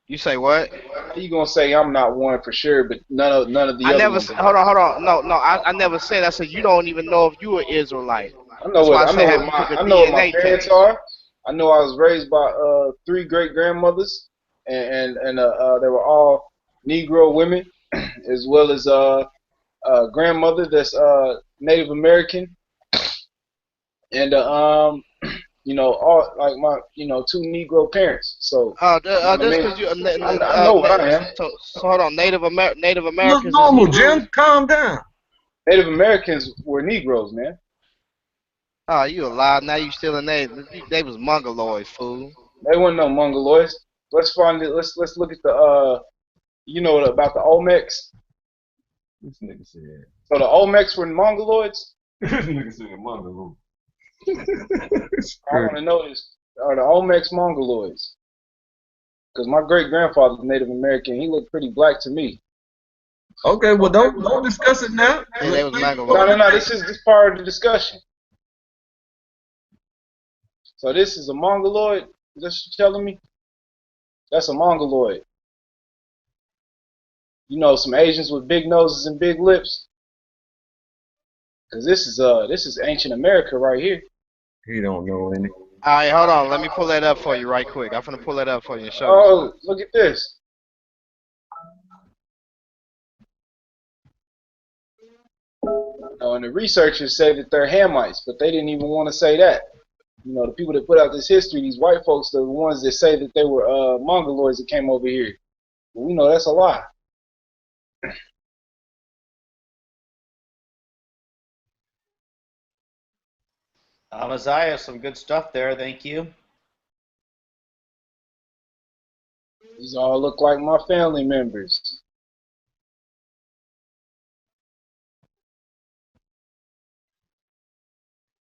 You say what? How you gonna say I'm not one for sure, but none of the I other never. ones Hold are? on. No. I never said. I said you don't even know if you are Israelite. I know That's why what I say have you took a I know what my DNA parents test. are. I know I was raised by 3 great grandmothers, and they were all Negro women, as well as grandmother that's Native American, and all like my 2 Negro parents. So you know what I Just mean? because you I know what I am. so hold on. Native You look Americans is normal, Hebrews. Jim. Calm down. Native Americans were Negroes, man. Oh, you alive now? You still in there? They was mongoloids, fool. They weren't no mongoloids. Let's find it. Let's look at the you know about the Olmecs. This nigga said. So the Olmecs were mongoloids. This nigga said mongoloid. I want to know is are the Olmecs mongoloids? Because my great grandfather's Native American. He looked pretty black to me. Okay, well don't discuss it now. Yeah, they was No, mongoloids. no, no. This part of the discussion. So this is a mongoloid. Is that what you're telling me? That's a mongoloid. You know, some Asians with big noses and big lips. Cause this is ancient America right here. He don't know any. All right, hold on. Let me pull that up for you right quick. I'm finna pull that up for you and show you. Oh, look at this. And the researchers say that they're Hamites, but they didn't even want to say that. You know, the people that put out this history, these white folks, are the ones that say that they were mongoloids that came over here. But we know that's a lie. Isaiah, some good stuff there. Thank you. These all look like my family members.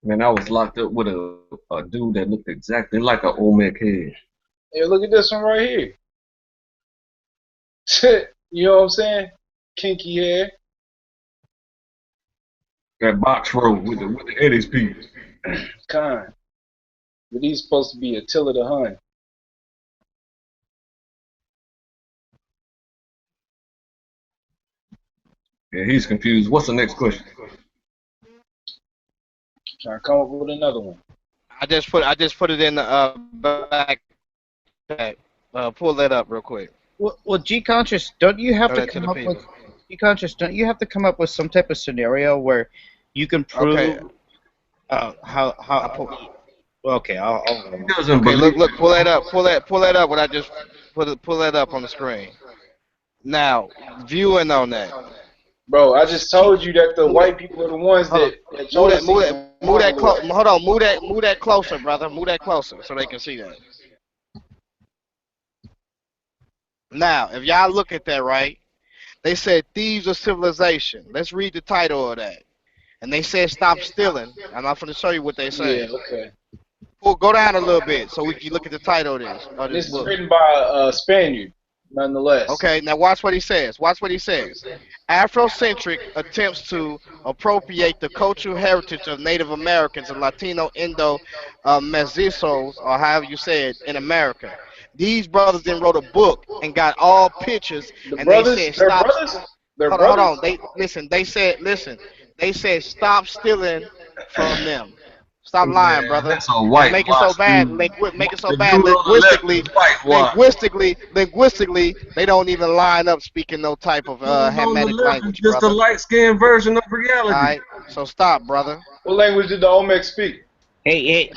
Man, I was locked up with a dude that looked exactly like an Olmec head. Hey, look at this one right here. You know what I'm saying? Kinky hair. That box row with the Eddie's piece. Kind. But he's supposed to be Attila the Hun. Yeah, he's confused. What's the next question? Trying to come up with another one. I just put it in the back. Pull that up real quick. Well, G-Conscious, don't you have Show to that to come the up people. with G-Conscious? Don't you have to come up with some type of scenario where you can prove Okay. how? Okay, I'll He doesn't Okay, believe. look, pull that up. Pull that up. What I just pull that up on the screen. Now, viewing on that. Bro, I just told you that the Move white people are the ones Hold on. that told us Move that close. Hold on, move that closer, brother. Move that closer so they can see that. Now, if y'all look at that, right? They said thieves of civilization. Let's read the title of that. And they said stop stealing. I'm not going to show you what they say. Yeah, okay. Go down a little bit so we can look at the title of this. This is book. written by a Spaniard, nonetheless. Okay, now watch what he says. Watch what he says. Afrocentric attempts to appropriate the cultural heritage of Native Americans and Latino mestizos, or however you say it, in America. These brothers then wrote a book and got all pictures, The and brothers, they said they're stop. brothers? They're Hold brothers? on. They said stop stealing from them. Stop lying, brother. That's a white Make it so bad. dude. Make it so The bad. dude on the left is Linguistically, they don't even line up speaking no type of Dude on the Hamitic left is language, just a brother. light-skinned version of All reality. right. So stop, brother. What language did the Olmec speak? Hey,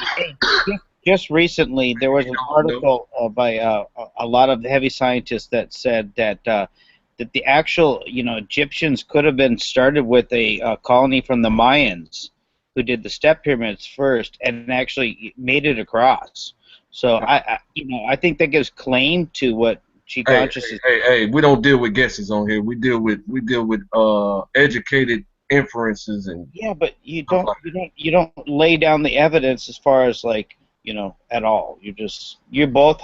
just recently there was an article by a lot of heavy scientists that said that that the actual Egyptians could have been started with a colony from the Mayans who did the step pyramids first and actually made it across. So I think that gives claim to what G conscious is. Hey, we don't deal with guesses on here. We deal with educated inferences and Yeah, but you don't lay down the evidence as far as like at all. You're both.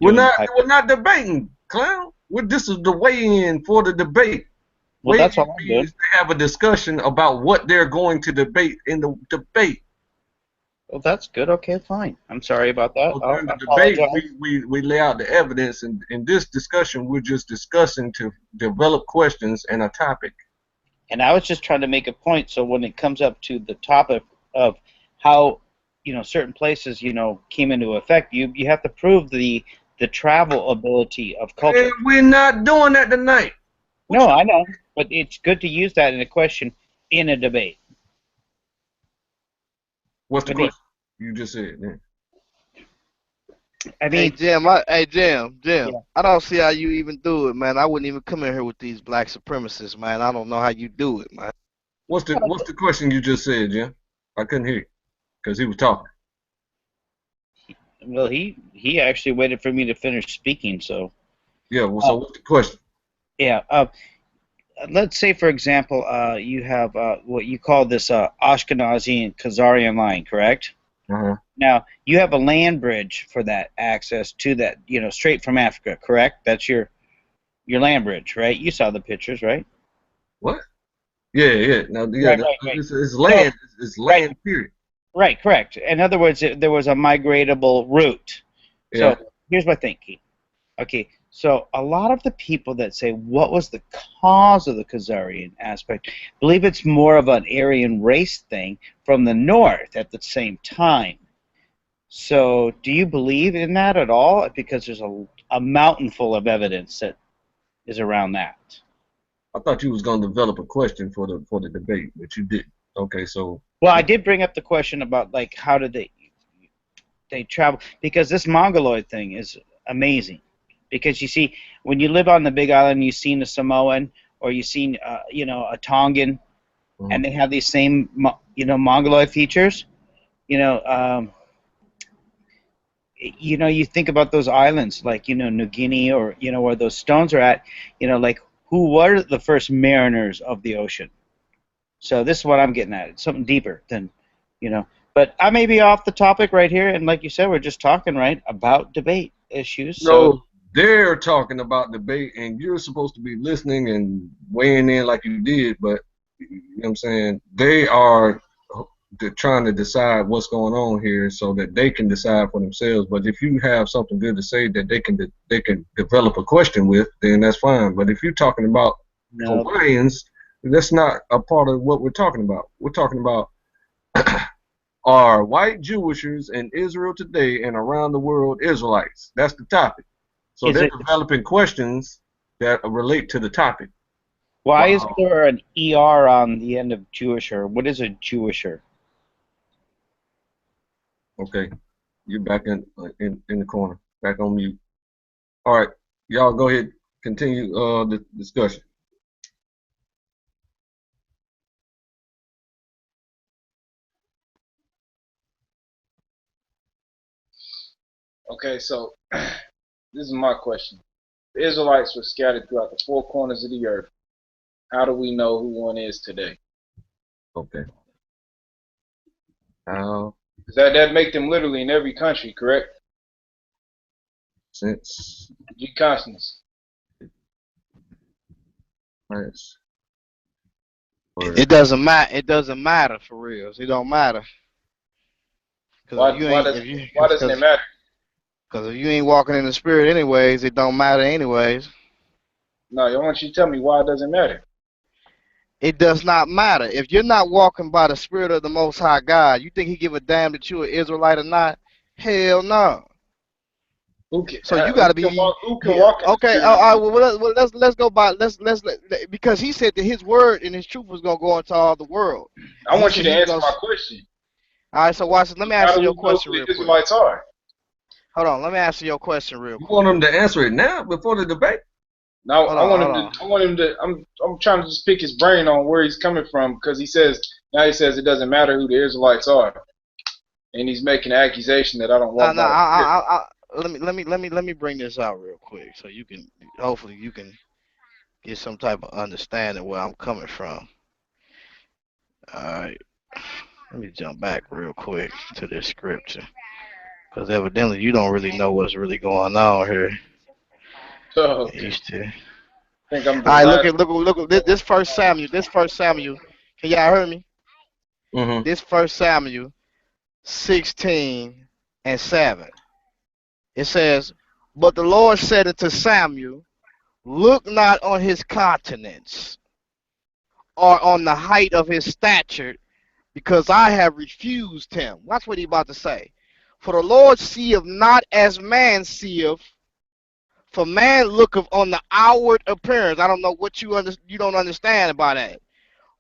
we're not debating, clown. This is the weigh-in for the debate. Well, that's all I'm doing. Means they have a discussion about what they're going to debate in the debate. Well, that's good. Okay, fine. I'm sorry about that. So during the debate, we lay out the evidence, and in this discussion, we're just discussing to develop questions and a topic. And I was just trying to make a point, so when it comes up to the topic of how certain places came into effect, you have to prove the travel ability of culture. And we're not doing that tonight. No, I know, but it's good to use that in a question in a debate. What's the question? You just said. Yeah. I mean, Jim. Yeah. I don't see how you even do it, man. I wouldn't even come in here with these black supremacists, man. I don't know how you do it, man. What's the question you just said, Jim? I couldn't hear you. because he was talking. Well, he actually waited for me to finish speaking, so. Yeah. Well, so what's the question? Yeah. Let's say, for example, you have what you call this Ashkenazi and Khazarian line, correct? Uh-huh. Now, you have a land bridge for that access to that, straight from Africa, correct? That's your land bridge, right? You saw the pictures, right? What? Yeah. Now, yeah, Right. it's land. It's land. Period. Right, correct. In other words, there was a migratable route. Yeah. So here's my thinking. Okay, so a lot of the people that say, what was the cause of the Khazarian aspect, believe it's more of an Aryan race thing from the north at the same time. So do you believe in that at all? Because there's a mountain full of evidence that is around that. I thought you was going to develop a question for the debate, but you didn't. Okay, so. Well, I did bring up the question about, like, how did they travel, because this Mongoloid thing is amazing. Because you see, when you live on the Big Island, you've seen a Samoan or you've seen, a Tongan, and they have these same, Mongoloid features. You think about those islands, like, New Guinea, or, where those stones are at, like, who were the first mariners of the ocean? So this is what I'm getting at. It's something deeper than, But I may be off the topic right here, and like you said, we're just talking, right, about debate issues. So they're talking about debate, and you're supposed to be listening and weighing in like you did, but you know what I'm saying? They're trying to decide what's going on here so that they can decide for themselves. But if you have something good to say that they can develop a question with, then that's fine. But if you're talking about Hawaiians, that's not a part of what we're talking about. We're talking about are white Jewishers in Israel today and around the world Israelites. That's the topic. So they're developing questions that relate to the topic. Why is there an ER on the end of Jewisher? What is a Jewisher? Okay, you're back in the corner, back on mute. All right, y'all go ahead, continue the discussion. Okay, so this is my question. The Israelites were scattered throughout the four corners of the earth. How do we know who one is today? Okay. Does that make them literally in every country, correct? Since G-consciousness. Nice. It doesn't matter. It doesn't matter for real. It don't matter. Why doesn't it matter? Because if you ain't walking in the spirit anyways, it don't matter anyways. No, I want you to tell me why it doesn't matter. It does not matter. If you're not walking by the spirit of the Most High God, you think he give a damn that you're an Israelite or not? Hell no. So you got to be. Who can walk in the okay. Well, let's go by. Let's because he said that his word and his truth was gonna go into all the world. I want you to answer my question. All right. So watch this. Let me answer your question real quick. Israelites are. Hold on. Let me answer your question real quick. You want him to answer it now before the debate? No, I want him to. I'm trying to just pick his brain on where he's coming from, because he says it doesn't matter who the Israelites are, and he's making an accusation that I don't want. Let me bring this out real quick so you can hopefully you can get some type of understanding where I'm coming from. All right, let me jump back real quick to this scripture, because evidently you don't really know what's really going on here. Oh, okay. All right, look at this First Samuel. Can y'all hear me? Mm-hmm. This First Samuel 16:7. It says, "But the Lord said unto Samuel, look not on his countenance, or on the height of his stature, because I have refused him." Watch what he about to say. "For the Lord seeth not as man seeth, for man looketh on the outward appearance." I don't know what you don't understand about that.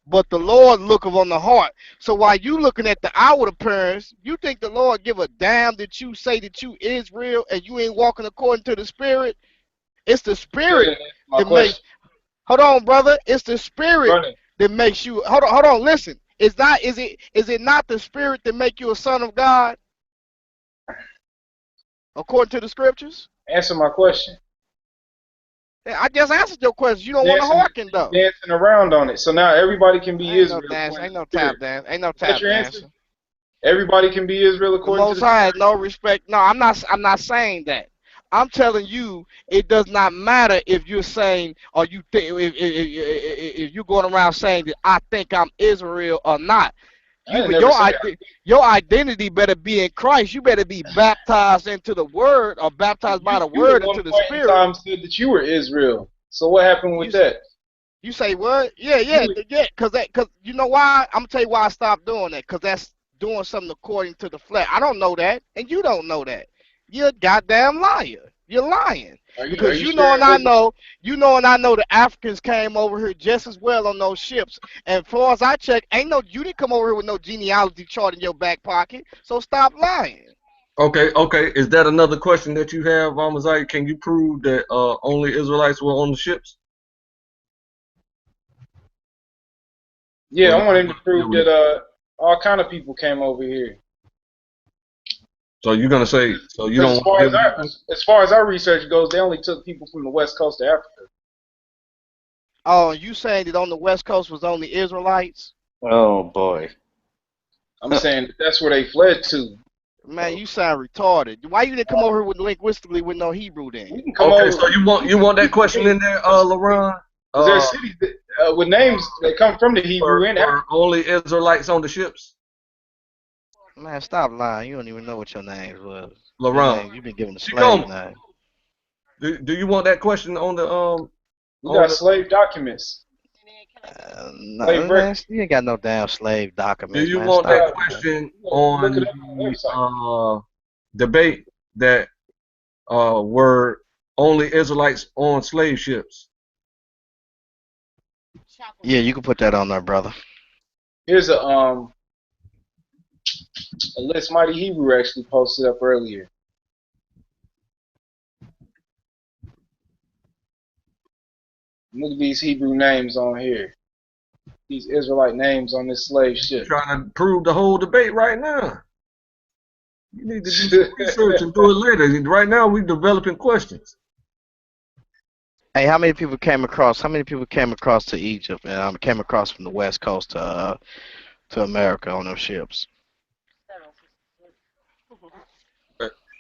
"But the Lord looketh on the heart." So while you looking at the outward appearance, you think the Lord give a damn that you say that you Israel and you ain't walking according to the spirit? It's the spirit that makes. Hold on, brother. It's the spirit that makes you. Hold on. Listen. Is it not the spirit that make you a son of God, according to the scriptures? Answer my question. Yeah, I just answered your question. You don't want to Dancing, hearken though. dancing around on it. So now everybody can be Ain't Israel. no dance, according ain't to no the tap Spirit. dance, ain't no Is that tap your answer? dancing. Everybody can be Israel The according to Most the High has Spirit. no respect. No, I'm not saying that. I'm telling you, it does not matter if you're saying or you think if you're going around saying that I think I'm Israel or not. I didn't never say that. Your identity better be in Christ. You better be baptized into the Word or baptized by the You at Word one into the point in Spirit. time said that you were Israel. So what happened with You that? you say what? Yeah, cause you know why? I'm gonna tell you why I stopped doing that. Cause that's doing something according to the flesh. I don't know that, and you don't know that. You're a goddamn liar. You're lying. Are Because you you know and sharing I with me? know, the Africans came over here just as well on those ships. And far as I check, you didn't come over here with no genealogy chart in your back pocket. So stop lying. Okay. Is that another question that you have, Amazai? Can you prove that only Israelites were on the ships? Yeah, Or you I want him to gonna deal prove with it? that all kind of people came over here. So you're gonna say so you Because don't want to deal with that question? as far as our research goes, they only took people from the west coast of Africa. Oh, you saying that on the West Coast was only Israelites? Oh boy. I'm saying that's where they fled to. Man, you sound retarded. Why you didn't come over here with linguistically with no Hebrew then? We can come Okay, over. so you want that question in there, LaRon? Because there's cities that, with names that come from the Hebrew and Africa. For only Israelites on the ships, Man, stop lying. You don't even know what your names was. Your LaRon. name, you've been given a slave Come. name. Do you want that question on the We on got the? slave documents, slave No, man, records. you ain't got no damn slave Do documents, you man. want We Stop that got, it, man. question look it on up on the website. the debate that were only Israelites on slave ships? Yeah, you can put that on there, brother. Here's a list Mighty Hebrew actually posted up earlier. Look at these Hebrew names on here. These Israelite names on this slave You're ship. trying to prove the whole debate right now. You need to do some research and do it later. Right now, we're developing questions. Hey, how many people came across? How many people came across to Egypt and came across from the West Coast to America on those ships?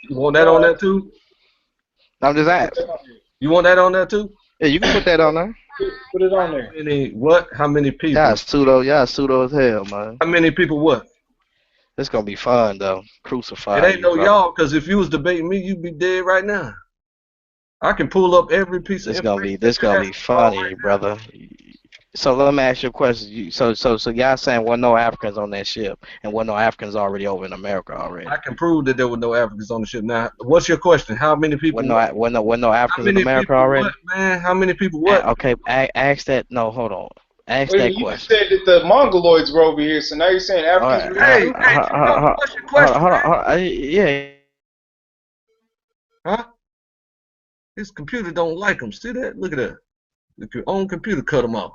You want that on there too? I'm just Put that asking. on there. You want that on there too? Yeah, you can put that on there. Put it on there. How many people? Yeah, pseudo as hell, man. How many people what? It's gonna be fun though. It Crucify ain't you, no brother. y'all, because if you was debating me, you'd be dead right now. I can pull up every piece of This gonna information be that this you gonna have be on funny, right brother. So let me ask you a question. So y'all saying wasn't no Africans on that ship, and wasn't no Africans already over in America now. I already? can prove that there were no Africans on the ship. Now, what's your question? How many people what? Wasn't no How Africans in many America people what, already? man? How many people what? Okay, ask that. No, hold on. Ask Wait a that minute, you just question. said that the Mongoloids were over here, so now you're saying All Africans right. were here too? Hey, what's your question, man? Yeah. Huh? His computer don't like him. See that? Look at that. Your own computer cut him off.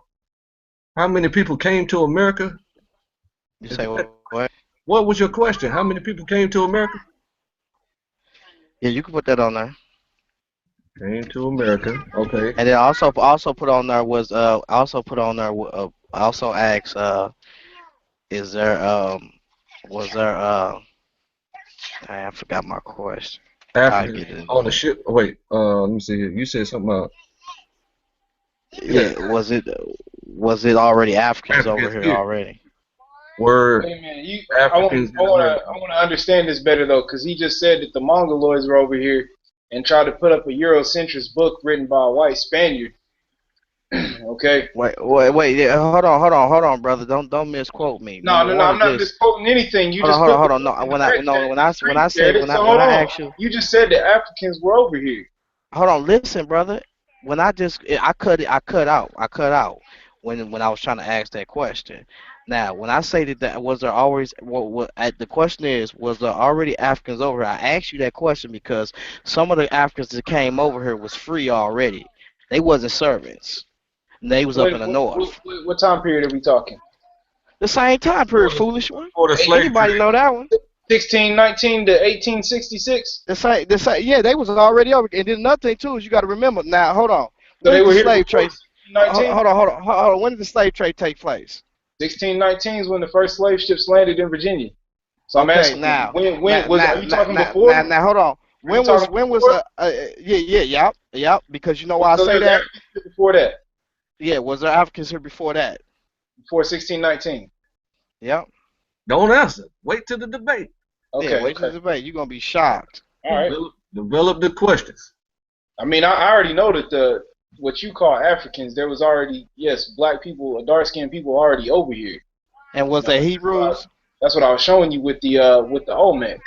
How many people came to America? You Is say that, what? what was your question? How many people came to America? Yeah, you can put that on there. Came to America. Okay. And then also put on there was also ask is there was there I forgot my question. I Africans get it in a on the minute. ship. Oh, wait. Let me see here. You said something about yeah. Yeah, was it already Africans over Africans here here. already? Were Wait a minute, Africans in America. I want to understand this better though, because he just said that the Mongoloids were over here and tried to put up a Eurocentrist book written by a white Spaniard. Okay. Wait. Yeah, hold on, brother. Don't misquote me. No, Number no, no. one I'm is not this. misquoting anything. You Hold on, just hold on, put the hold on. book No, in the back chat. when The I screen when I shared said it. So when hold I on. asked you. You just said the Africans were over here. Hold on, listen, brother. When I cut out when I was trying to ask that question. Now, when I say that was there always the question is was there already Africans over here? I asked you that question because some of the Africans that came over here was free already. They wasn't servants. And they was up in the north. What time period are we talking? The same time period, foolish one. For the slave Anybody trade. know that one? 1619 to 1866. The same. Yeah, they was already over. And then another thing too is you got to remember. Now, hold on. So they When were did the here slave before trade? 1619. Hold on. When did the slave trade take place? 1619 is when the first slave ships landed in Virginia. So I'm Okay, asking, now, when was? Are you talking before? Now, hold on. When was yep. Because you know why I say that? Before that, Yeah, was there Africans here before that? before 1619. Yep. Don't answer. Wait till the debate. Okay. Yeah, wait till the debate. You're gonna be shocked. All right. Develop the questions. I mean, I already know that what you call Africans, there was already, yes, black people, dark-skinned people already over here. And was there Hebrews? That's what I was showing you with the Olmecs.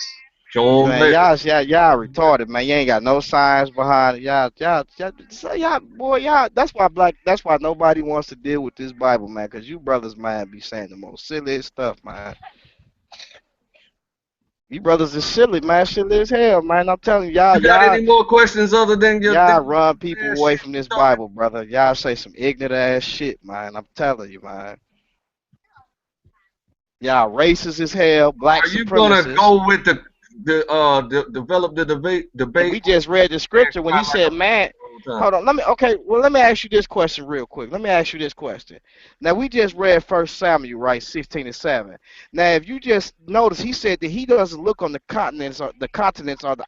Show Man, y'all retarded, man. You ain't got no science behind it. Y'all, that's why nobody wants to deal with this Bible, man, because you brothers, man, be saying the most silliest stuff, man. You brothers is silly, man. Silly as hell, man. I'm telling you, You got any more questions other than your y'all run people away from this Bible, brother. Y'all say some ignorant ass shit, man. I'm telling you, man. Y'all racist as hell, black supremacists. Are you gonna go with the develop the debate? We just read the scripture when he said, "Man, hold on, let me ask you this question real quick. Let me ask you this question. Now we just read 1 Samuel, right, 16:7. Now if you just notice, he said that he doesn't look on the continents or the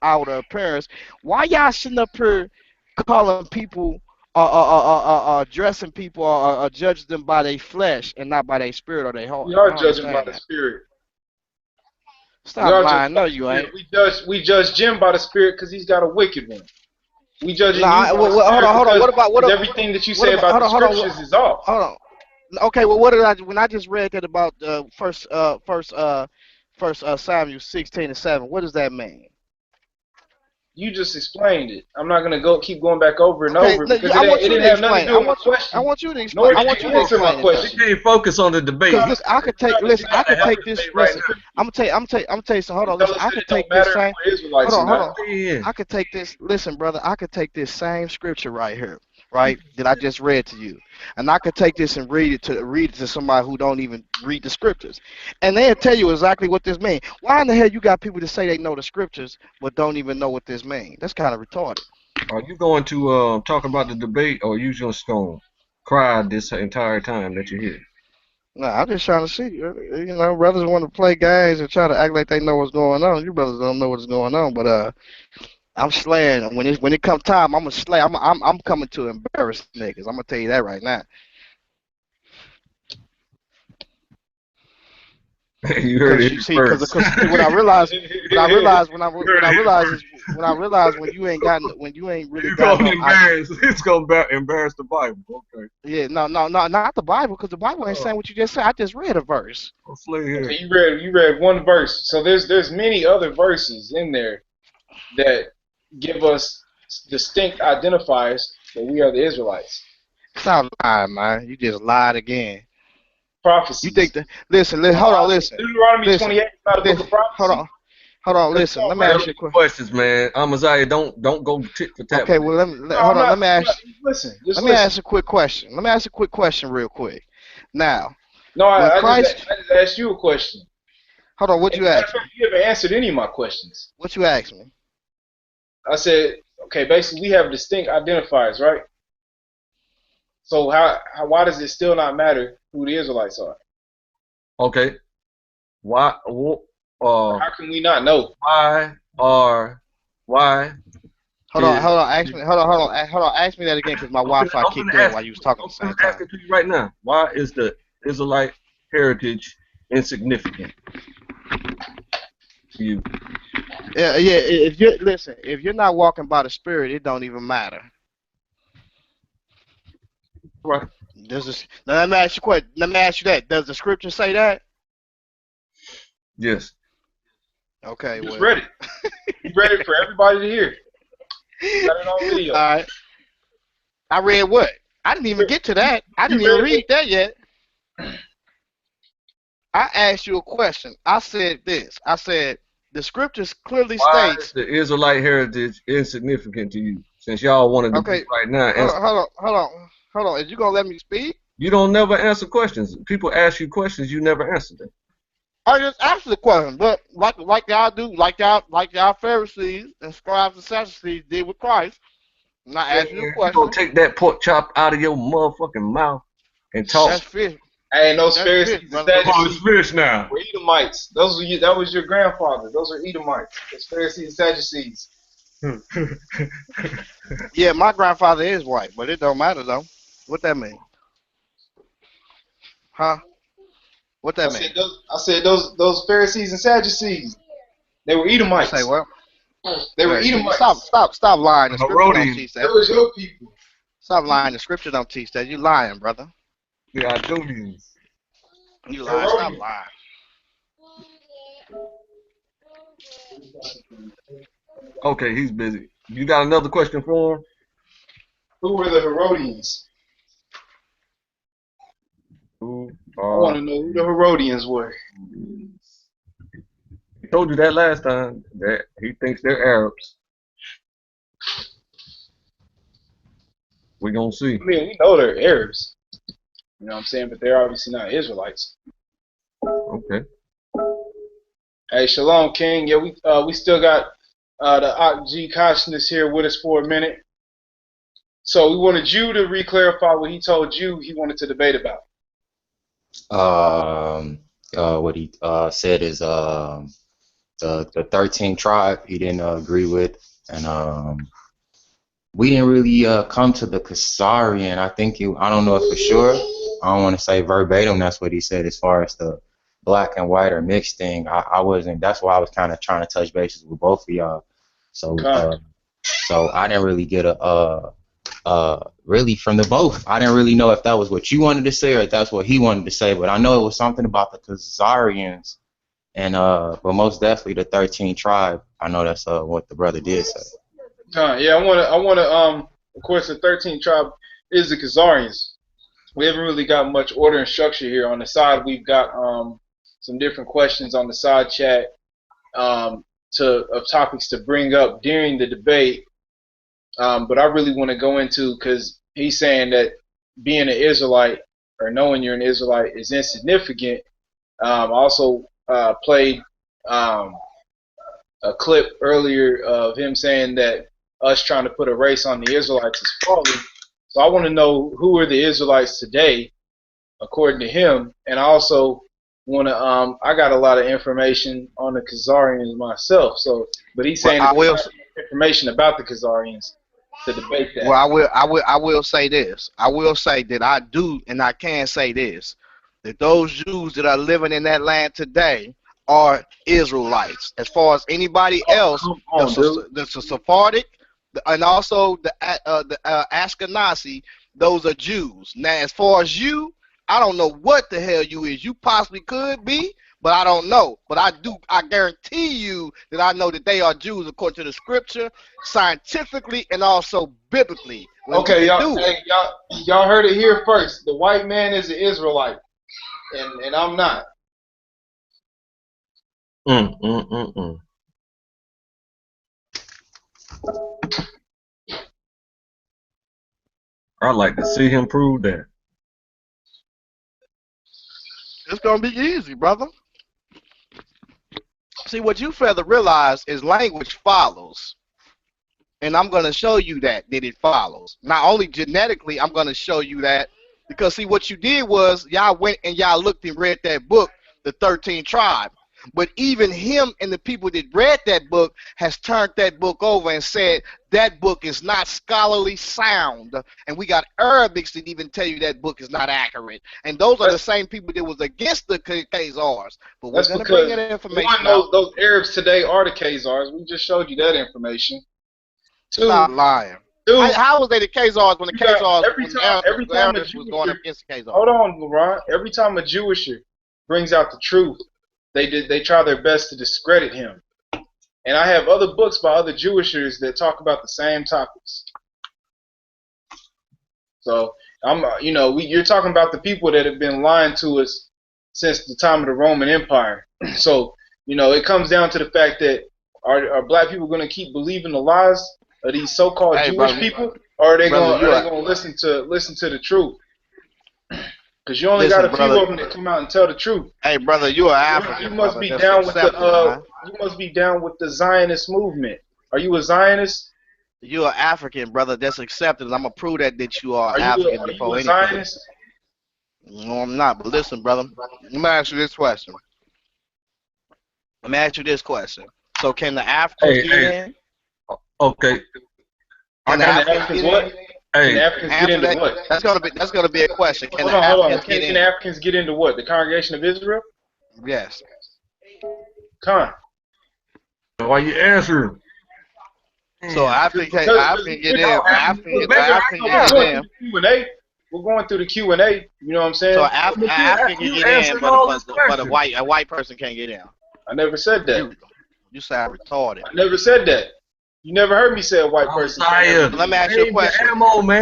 outer appearance. Why y'all sitting up here calling people, dressing people, or judging them by their flesh and not by their spirit or their heart? We are judging by the spirit. Stop lying. No, you ain't. We judge Jim by the spirit because he's got a wicked one. We judge you. Hold on. What about everything that you say about the scriptures is off? Hold on. Okay, well, what did when I just read that about first Samuel 16:7? What does that mean? You just explained it. I'm not gonna keep going back over and over because it didn't have nothing to do with my question. I want you to explain. I want you to answer my question. You can't focus on the debate. Because I could take this. Listen, I'm gonna tell you something. Hold on. Listen, I could take this same. Hold on. I could take this. Listen, brother. I could take this same scripture right here, right, that I just read to you, and I could take this and read it to somebody who don't even read the scriptures, and they'll tell you exactly what this means. Why in the hell you got people that say they know the scriptures but don't even know what this means? That's kind of retarded. Are you going to talk about the debate, or are you just going to cry this entire time that you're here? No, I'm just trying to see. You know, brothers want to play games and try to act like they know what's going on. You brothers don't know what's going on, but I'm slaying. When it comes time, I'm gonna slay. I'm coming to embarrass niggas. I'm gonna tell you that right now. You heard it first. Because when I realized when you ain't really got no it's gonna embarrass the Bible. Okay. Yeah, no, not the Bible, because the Bible ain't saying what you just said. I just read a verse. Okay, you read one verse. So there's many other verses in there that give us distinct identifiers that we are the Israelites. Stop lying, man. You just lied again. Prophecies. You think that? Listen. Hold on. Listen. Deuteronomy 28 is not a book of prophecy. Hold on. Listen. Let me ask you a question. Questions, man. Amaziah, don't go tit for tat. Okay. Well, hold on. Let me ask. Let me ask a quick question. Let me ask a quick question, real quick. Now. No, I just asked you a question. Hold on. What you asked me? You haven't answered any of my questions. What you asked me? I said, okay. Basically, we have distinct identifiers, right? So why does it still not matter who the Israelites are? Okay. Why? How can we not know? Why? Hold on. Ask me that again, because my Wi-Fi kicked in while you was talking at the same time. I'm asking to you right now. Why is the Israelite heritage insignificant to you? Yeah. If you're not walking by the Spirit, it don't even matter. Right. Now let me ask you a question. Let me ask you that. Does the scripture say that? Yes. Okay. You just read it. You read it for everybody to hear. You got it on video. All right. I read what? I didn't even get to that. I didn't even read that yet. I asked you a question. I said this. I said the scriptures clearly states. Why is the Israelite heritage insignificant to you? Since y'all want to debate right now. Hold on. Is you gonna let me speak? You don't never answer questions. People ask you questions, you never answer them. I just asked the question, but like y'all do, like y'all Pharisees and scribes and Sadducees did with Christ. And I asked you the You question. gonna take that pork chop out of your motherfucking mouth and talk. That's fish. Hey, those That's Pharisees fish, and brother. Oh, it's Sadducees fish now. were Edomites. That was your grandfather. Those are Edomites. Those Pharisees and Sadducees. Yeah, my grandfather is white, but it don't matter though. What that mean? Huh? What that mean? I said those Pharisees and Sadducees. They were Edomites. Say what? They were Edomites. Stop lying. The scripture don't Herodians. teach that. That was your people. Stop lying. The scripture don't teach that. You lying, brother. The Idolians. You lying. Stop lying. Okay, he's busy. You got another question for him? Who were the Herodians? Who I want to know who the Herodians were. He told you that last time, that he thinks they're Arabs. We're gonna see. I mean, we know they're Arabs. You know what I'm saying? But they're obviously not Israelites. Okay. Hey, Shalom, King. Yeah, we still got the G consciousness here with us for a minute. So we wanted you to re-clarify what he told you he wanted to debate about. What he said is the 13th tribe he didn't agree with, and we didn't really come to the Khazarian. I think I don't know for sure. I don't want to say verbatim. That's what he said as far as the black and white or mixed thing. I wasn't. That's why I was kind of trying to touch bases with both of y'all. So so I didn't really get really from the both. I didn't really know if that was what you wanted to say or if that's what he wanted to say, but I know it was something about the Khazarians and but most definitely the 13th tribe. I know that's what the brother did say. Yeah, I wanna of course the 13th tribe is the Khazarians. We haven't really got much order and structure here. On the side we've got some different questions on the side chat of topics to bring up during the debate. But I really want to go into, because he's saying that being an Israelite or knowing you're an Israelite is insignificant. I also played a clip earlier of him saying that us trying to put a race on the Israelites is folly. So I want to know who are the Israelites today, according to him. And I also want to, I got a lot of information on the Khazarians myself. So, but he's saying information about the Khazarians to debate that. Well, I will say this. I will say that I do, and I can say this, that those Jews that are living in that land today are Israelites. As far as anybody else, the Sephardic and also the Ashkenazi, those are Jews. Now, as far as you, I don't know what the hell you is. You possibly could be, but I don't know. But I guarantee you that I know that they are Jews according to the scripture, scientifically, and also biblically. Okay, y'all heard it here first. The white man is an Israelite, and I'm not. I'd like to see him prove that. It's gonna be easy, brother. See, what you fail to realize is language follows. And I'm going to show you that it follows. Not only genetically, I'm going to show you that. Because, see, what you did was y'all went and y'all looked and read that book, The 13th Tribe. But even him and the people that read that book has turned that book over and said that book is not scholarly sound. And we got Arabics that even tell you that book is not accurate. And those are the same people that was against the Khazars. But we're going to bring that information out. Those Arabs today are the Khazars. We just showed you that information. Stop lying. How was they the Khazars when the Khazars every time was going up against the Khazars? Hold on, LaRon. Every time a Jewisher brings out the truth, they try their best to discredit him. And I have other books by other Jewishers that talk about the same topics. So you're talking about the people that have been lying to us since the time of the Roman Empire. So it comes down to the fact that are black people going to keep believing the lies of these so-called Jewish people, or are they going to listen to the truth? Because you only got a few of them that come out and tell the truth. Hey, brother, you are African. You must be That's down with accepted, you must be down with the Zionist movement. Are you a Zionist? You are African, brother. That's accepted. I'm gonna prove that you are African before anything. Zionist? No, I'm not. But listen, brother. Let me ask you this question. So, can the Africans get in? Okay. Can the Africans what? Can the Africans get into what? That's gonna be a question. Can the Africans get into what? The Congregation of Israel? Yes. Con. Why you answering? So African get in. African get in. We're going through the Q&A. You know what I'm saying? So African can get in, but a white person can't get in. I never said that. You sound retarded. I never said that. You never heard me say a white person. Let me ask you a question. Do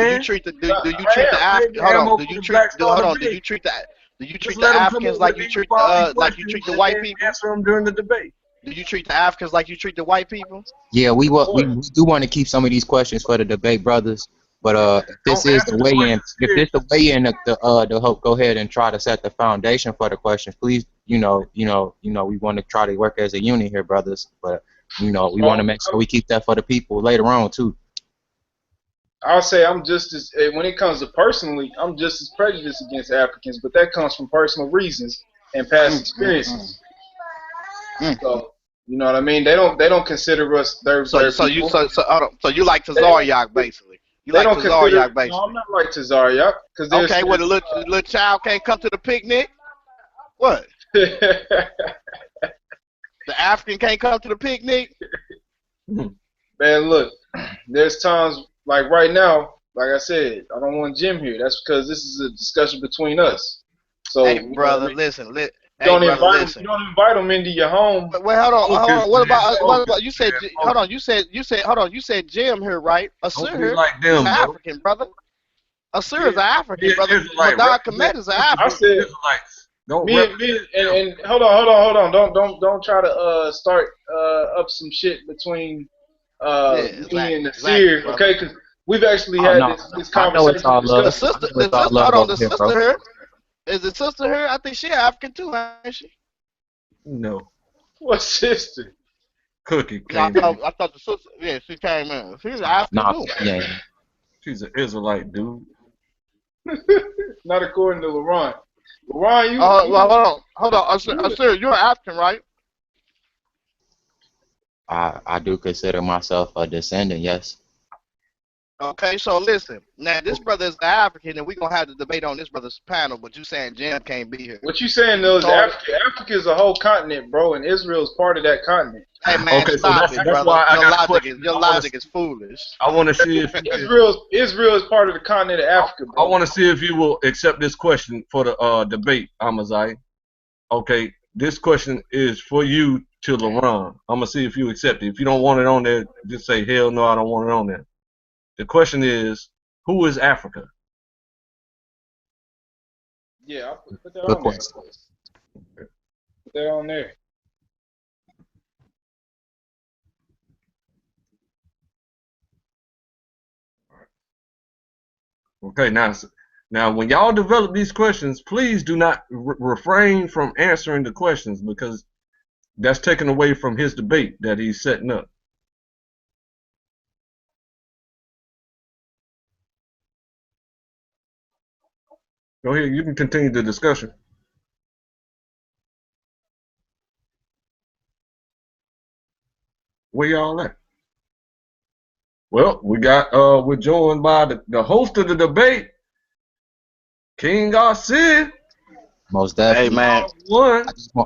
you treat the Africans like you treat the white people? Answer them during the debate. Do you treat the Africans like you treat the white people? Yeah, we do want to keep some of these questions for the debate, brothers. But if this is the way-in, the hope, go ahead and try to set the foundation for the questions. Please, we want to try to work as a unit here, brothers. But we want to make sure we keep that for the people later on too. I'll say I'm just as, when it comes to personally, I'm just as prejudiced against Africans, but that comes from personal reasons and past experiences. So you know what I mean? They don't consider us their so you like Tazaryak basically. You they like Tazaryak basically. No, I'm not like Tazaryak. Okay, well the little child can't come to the picnic. What? The African can't come to the picnic. Man, look, there's times like right now, like I said, I don't want Jim here. That's because this is a discussion between us. So, hey, brother, listen. You don't invite them into your home. Wait, hold on. What about you said? Hold on. You said Jim here, right? Asir here. Like them, African, brother. Asir is an African, brother. Madad Komet is an African. I said. And hold on. Don't try to start up some shit between me and Nasir, okay? Because we've actually had this conversation. The sister here. Is the sister here? I think she's African too, ain't she? No. What sister? Cookie came I thought the sister. Yeah, she came in. She's African too. Yeah. She's an Israelite, dude. Not according to LARON. LARON, you. Hold on. Asir, you're African, right? I do consider myself a descendant, yes. Okay, so listen. Now this brother is African, and we're gonna have the debate on this brother's panel. But you saying Jim can't be here? What you saying though is Africa is a whole continent, bro, and Israel is part of that continent. Hey man, okay, stop so it, that's brother. why Your logic is foolish. I want to see if Israel is part of the continent of Africa, bro. I want to see if you will accept this question for the debate, Amazai. Okay, this question is for you to LARON. I'm gonna see if you accept it. If you don't want it on there, just say hell no, I don't want it on there. The question is, who is Africa? Yeah, I'll put that on there. Put that on there. Okay, now when y'all develop these questions, please do not refrain from answering the questions because that's taken away from his debate that he's setting up. Go ahead, you can continue the discussion. Where y'all at? Well, we're joined by the host of the debate, King GOCC. Most definitely. Hey man,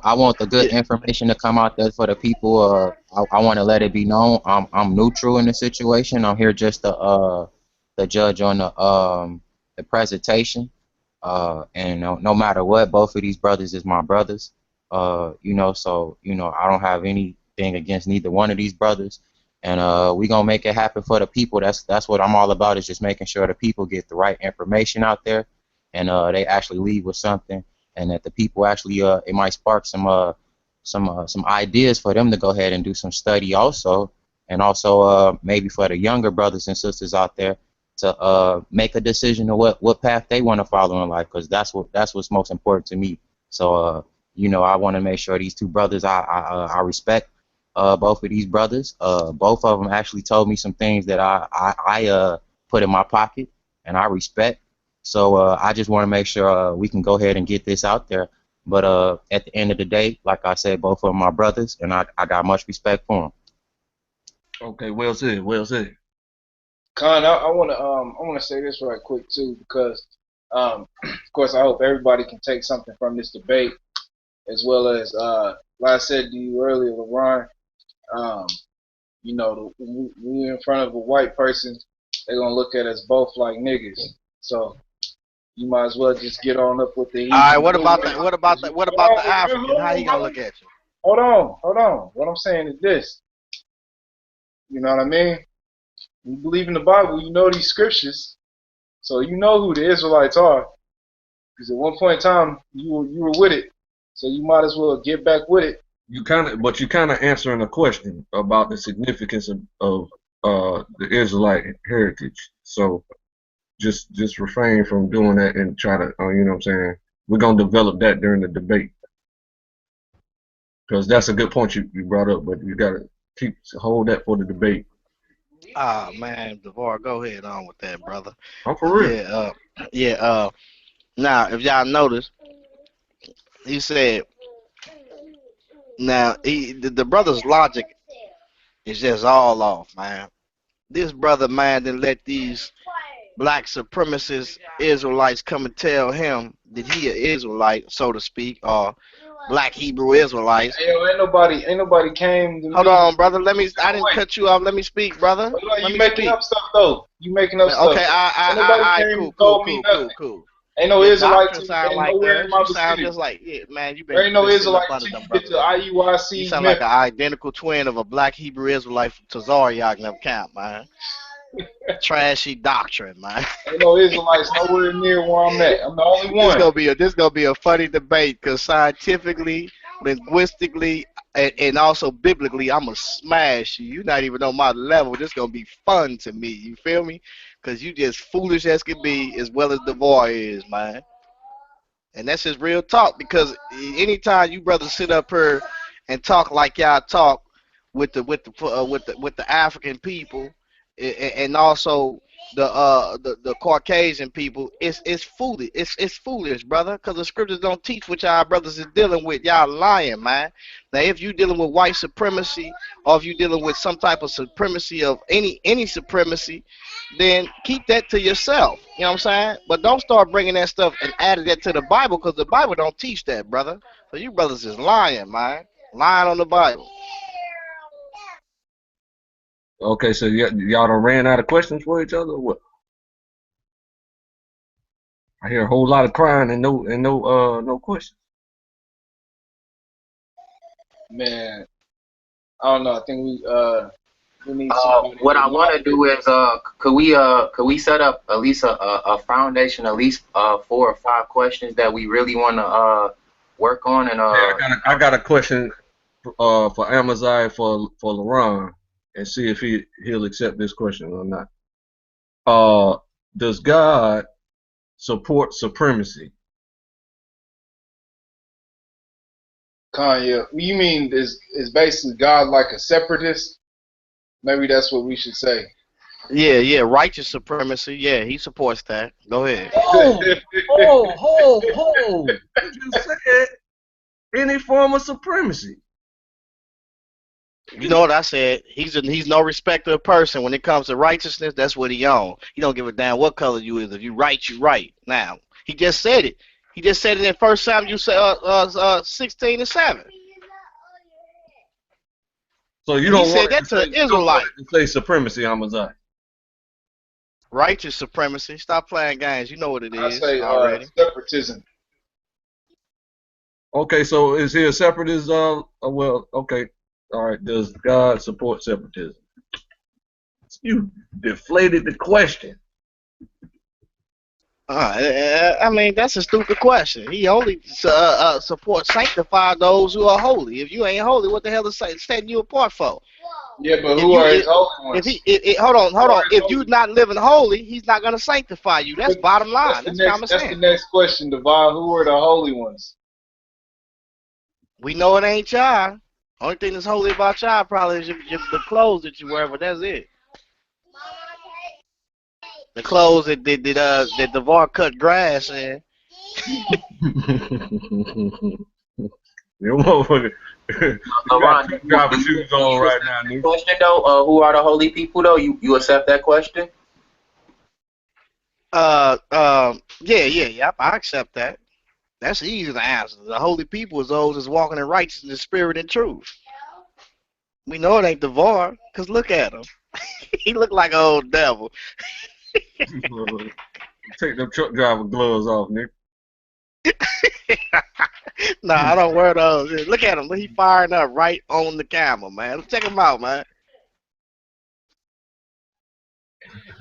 I want the good information to come out there for the people. I want to let it be known I'm neutral in the situation. I'm here just to judge on the presentation. And no matter what, both of these brothers is my brothers. So I don't have anything against neither one of these brothers. And we gonna make it happen for the people. That's what I'm all about, is just making sure the people get the right information out there, and they actually leave with something, and that the people actually it might spark some ideas for them to go ahead and do some study also, and also maybe for the younger brothers and sisters out there, to make a decision of what path they want to follow in life, because that's what's most important to me. So you know, I want to make sure these two brothers, I respect both of these brothers. Both of them actually told me some things that I put in my pocket and I respect. So I just want to make sure we can go ahead and get this out there. But at the end of the day, like I said, both of them are brothers, and I got much respect for them. Okay, well said, well said. Con, I wanna say this right quick too, because of course I hope everybody can take something from this debate, as well as like I said to you earlier, LaRon. You know, we in front of a white person, they're gonna look at us both like niggas. So you might as well just get on up with the. All right, what about the African? How he gonna look at you? Hold on. What I'm saying is this. You know what I mean? You believe in the Bible, you know these scriptures, so you know who the Israelites are. Because at one point in time, you were with it, so you might as well get back with it. You kind of answering a question about the significance of the Israelite heritage. So just refrain from doing that and try to, you know what I'm saying? We're gonna develop that during the debate, because that's a good point you brought up, but you gotta hold that for the debate. Ah man, DeVar, go ahead on with that, brother. I'm for real. Yeah. Now, if y'all notice, he said. Now, the brother's logic is just all off, man. This brother, man, didn't let these black supremacist Israelites come and tell him that he an Israelite, so to speak, or Black Hebrew Israelites. Hey, yo, ain't nobody came to Hold me. on, brother. I didn't cut you off. Let me speak, brother. You making up stuff though. You making up stuff. Okay, cool. Ain't no Your Israelite doctrine team. sound Ain't like nowhere that. in my You sound vicinity. just like, yeah, man, you There ain't no been sitting up Israelite under team. them You get to brothers. IUIC. You sound like an identical twin of a Black Hebrew Israelite from Tazariak and them camp, man. Trashy doctrine, man. Ain't no Israelites nowhere near where I'm at. I'm the only one. This gonna be a funny debate, because scientifically, linguistically, and also biblically, I'm gonna smash you. You're not even on my level. This gonna be fun to me. You feel me? Because you just foolish as can be, as well as DeVar is, man. And that's just real talk, because anytime you brothers sit up here and talk like y'all talk with the African people, and also the Caucasian people, it's foolish. It's foolish, brother, because the scriptures don't teach what y'all brothers is dealing with. Y'all lying, man. Now, if you dealing with white supremacy, or if you dealing with some type of supremacy of any supremacy, then keep that to yourself. You know what I'm saying? But don't start bringing that stuff and adding that to the Bible, because the Bible don't teach that, brother. So you brothers is lying, man. Lying on the Bible. Okay, so y'all done ran out of questions for each other, or what? I hear a whole lot of crying and no questions. Man, I don't know. I think we need somebody. What I want to do is, could we set up at least a foundation, at least 4 or 5 questions that we really want to work on, and I got a question for Amaziah for LaRon, and see if he'll accept this question or not. Does God support supremacy? Kanye, you mean is basically God like a separatist? Maybe that's what we should say. Yeah, righteous supremacy. Yeah, he supports that. Go ahead. Oh! You just said any form of supremacy. You know what I said? He's no respecter of person. When it comes to righteousness, that's what he on. He don't give a damn what color you is. If you right, you right. Now, he just said it. He just said it in 1 Samuel 16:7. So you And don't he want said that to the Israelite. to say supremacy, Amaziah. Righteous supremacy. Stop playing games. You know what it I is say already. separatism. Okay, so is he a separatist? Well, okay, all right. Does God support separatism? You deflated the question. I mean, that's a stupid question. He only supports sanctify those who are holy. If you ain't holy, what the hell is setting you apart for? Yeah, but If who you are his holy if ones? hold on, Who are his if you're holy? not living holy, he's not gonna sanctify you. That's bottom line. That's common That's the sense. next question, Devon. Who are the holy ones? We know it ain't y'all. Only thing that's holy about y'all probably is the clothes that you wear, but that's it. The clothes that Devar cut grass in. You motherfucker. You got LaRon, truck driver shoes on right now, nigga. question though, who are the holy people though? You accept that question? Yeah. I accept that. That's easy to answer. The holy people is those that's walking in righteousness, spirit, and truth. We know it ain't Devar, cause look at him. He look like an old devil. Take them truck driver gloves off, nigga. Nah, I don't wear those. Look at him. He firing up right on the camera, man. Check him out, man.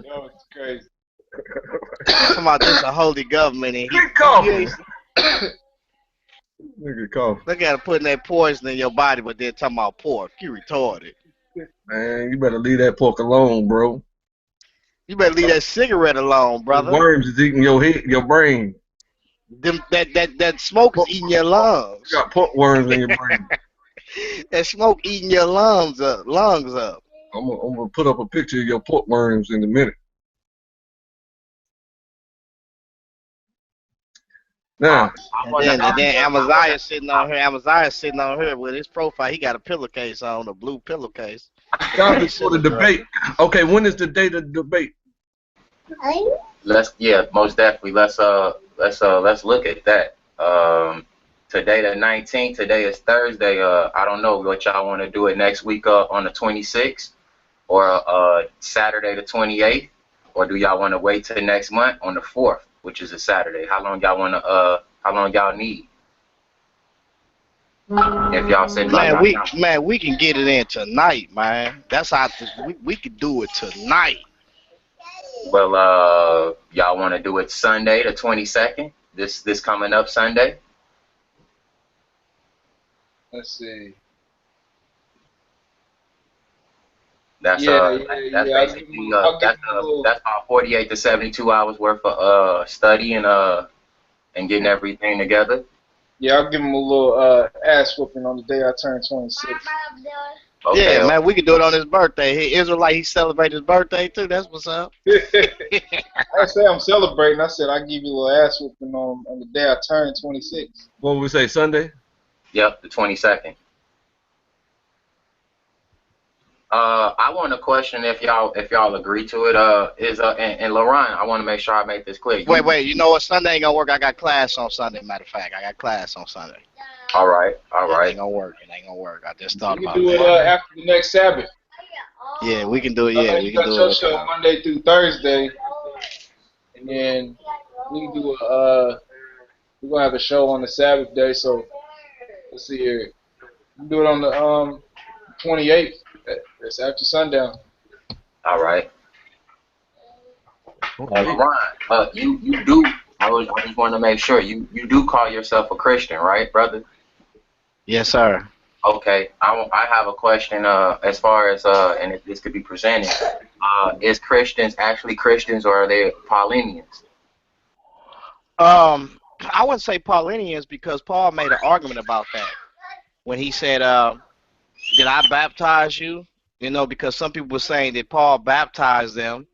Yo, it's crazy. Talking about this a holy government, and Quit coughing. he Nigga cough. look at him putting that poison in your body, but then talking about pork. You retarded. Man, you better leave that pork alone, bro. You better leave that cigarette alone, The brother. worms is eating your head, your brain. That smoke is eating your lungs. You got pork worms in your brain. That smoke eating your lungs up. I'm gonna put up a picture of your pork worms in a minute. Now, And then Amaziah sitting on here. Amaziah sitting on here with his profile. He got a pillowcase on, a blue pillowcase. topic for the debate. Okay, when is the date of the debate? Most definitely. Let's look at that. Today the 19th. Today is Thursday. I don't know what y'all want to do it next week on the 26th or Saturday the 28th, or do y'all want to wait till next month on the 4th, which is a Saturday? How long y'all want to? How long y'all need? If y'all said we can get it in tonight, man. That's how we could do it tonight. Well, y'all want to do it Sunday the 22nd? This coming up Sunday? Let's see. That's basically that's about 48 to 72 hours worth of study and getting everything together. Yeah, I'll give him a little ass whooping on the day I turn 26. Okay, yeah, man, we could do it on his birthday. He Israelite, he celebrated his birthday too. That's what's up. I say I'm celebrating. I said I give you a little ass whooping on the day I turn 26. What would we say, Sunday? Yep, the 22nd. I want to question if y'all agree to it. And LARON, I want to make sure I make this clear. Wait, you know what? Sunday ain't gonna work. I got class on Sunday. Matter of fact, I got class on Sunday. All right. It ain't gonna work. I just thought about it. We can do it after the next Sabbath. Yeah, we can do it. Yeah, we can do it. Show Monday through Thursday, and then we can do we're gonna have a show on the Sabbath day. So let's see here. We can do it on the 28th. That's after sundown. All right. LARON, you do. I just want to make sure you do call yourself a Christian, right, brother? Yes, sir. Okay, I have a question as far as and if this could be presented, is Christians actually Christians or are they Paulinians? I wouldn't say Paulinians because Paul made an argument about that when he said, "Did I baptize you?" You know, because some people were saying that Paul baptized them,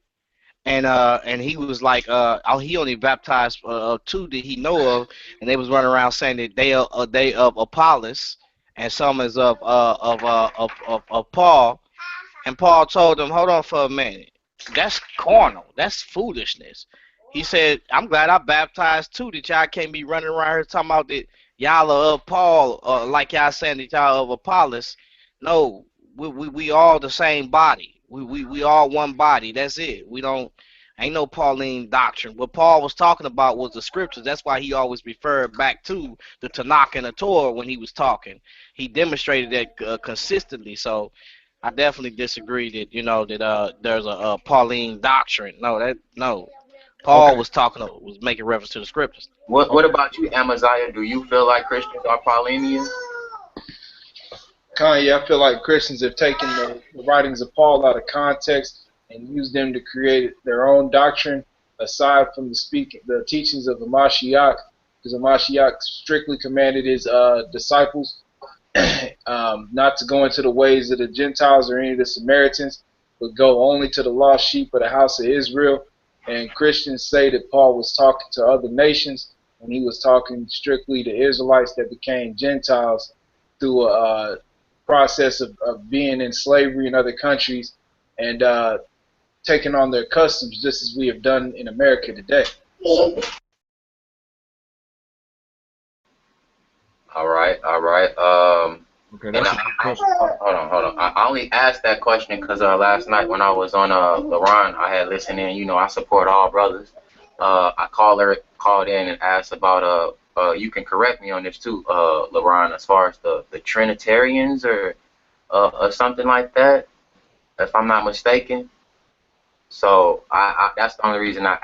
and he was like, he only baptized two that he know of, and they was running around saying that they of Apollos, and some is of Paul, and Paul told them, hold on for a minute, that's carnal, that's foolishness. He said, I'm glad I baptized two that y'all can't be running around here talking about that y'all are of Paul, like y'all saying that y'all of Apollos. No, we all the same body. We all one body. That's it. Ain't no Pauline doctrine. What Paul was talking about was the scriptures. That's why he always referred back to the Tanakh and the Torah when he was talking. He demonstrated that consistently. So I definitely disagree that there's a Pauline doctrine. No. Paul was making reference to the scriptures. What about you, Amaziah? Do you feel like Christians are Paulinians? Kanye, I feel like Christians have taken the writings of Paul out of context and used them to create their own doctrine aside from the teachings of the Mashiach, because the Mashiach strictly commanded his disciples not to go into the ways of the Gentiles or any of the Samaritans, but go only to the lost sheep of the house of Israel. And Christians say that Paul was talking to other nations, and he was talking strictly to Israelites that became Gentiles through a process of being in slavery in other countries and taking on their customs, just as we have done in America today. All right. Okay, And that's hold on. I only asked that question because last night when I was on LARON, I had listened in. You know, I support all brothers. I called in and asked about you can correct me on this too, LARON, as far as the Trinitarians or something like that, if I'm not mistaken. So that's the only reason I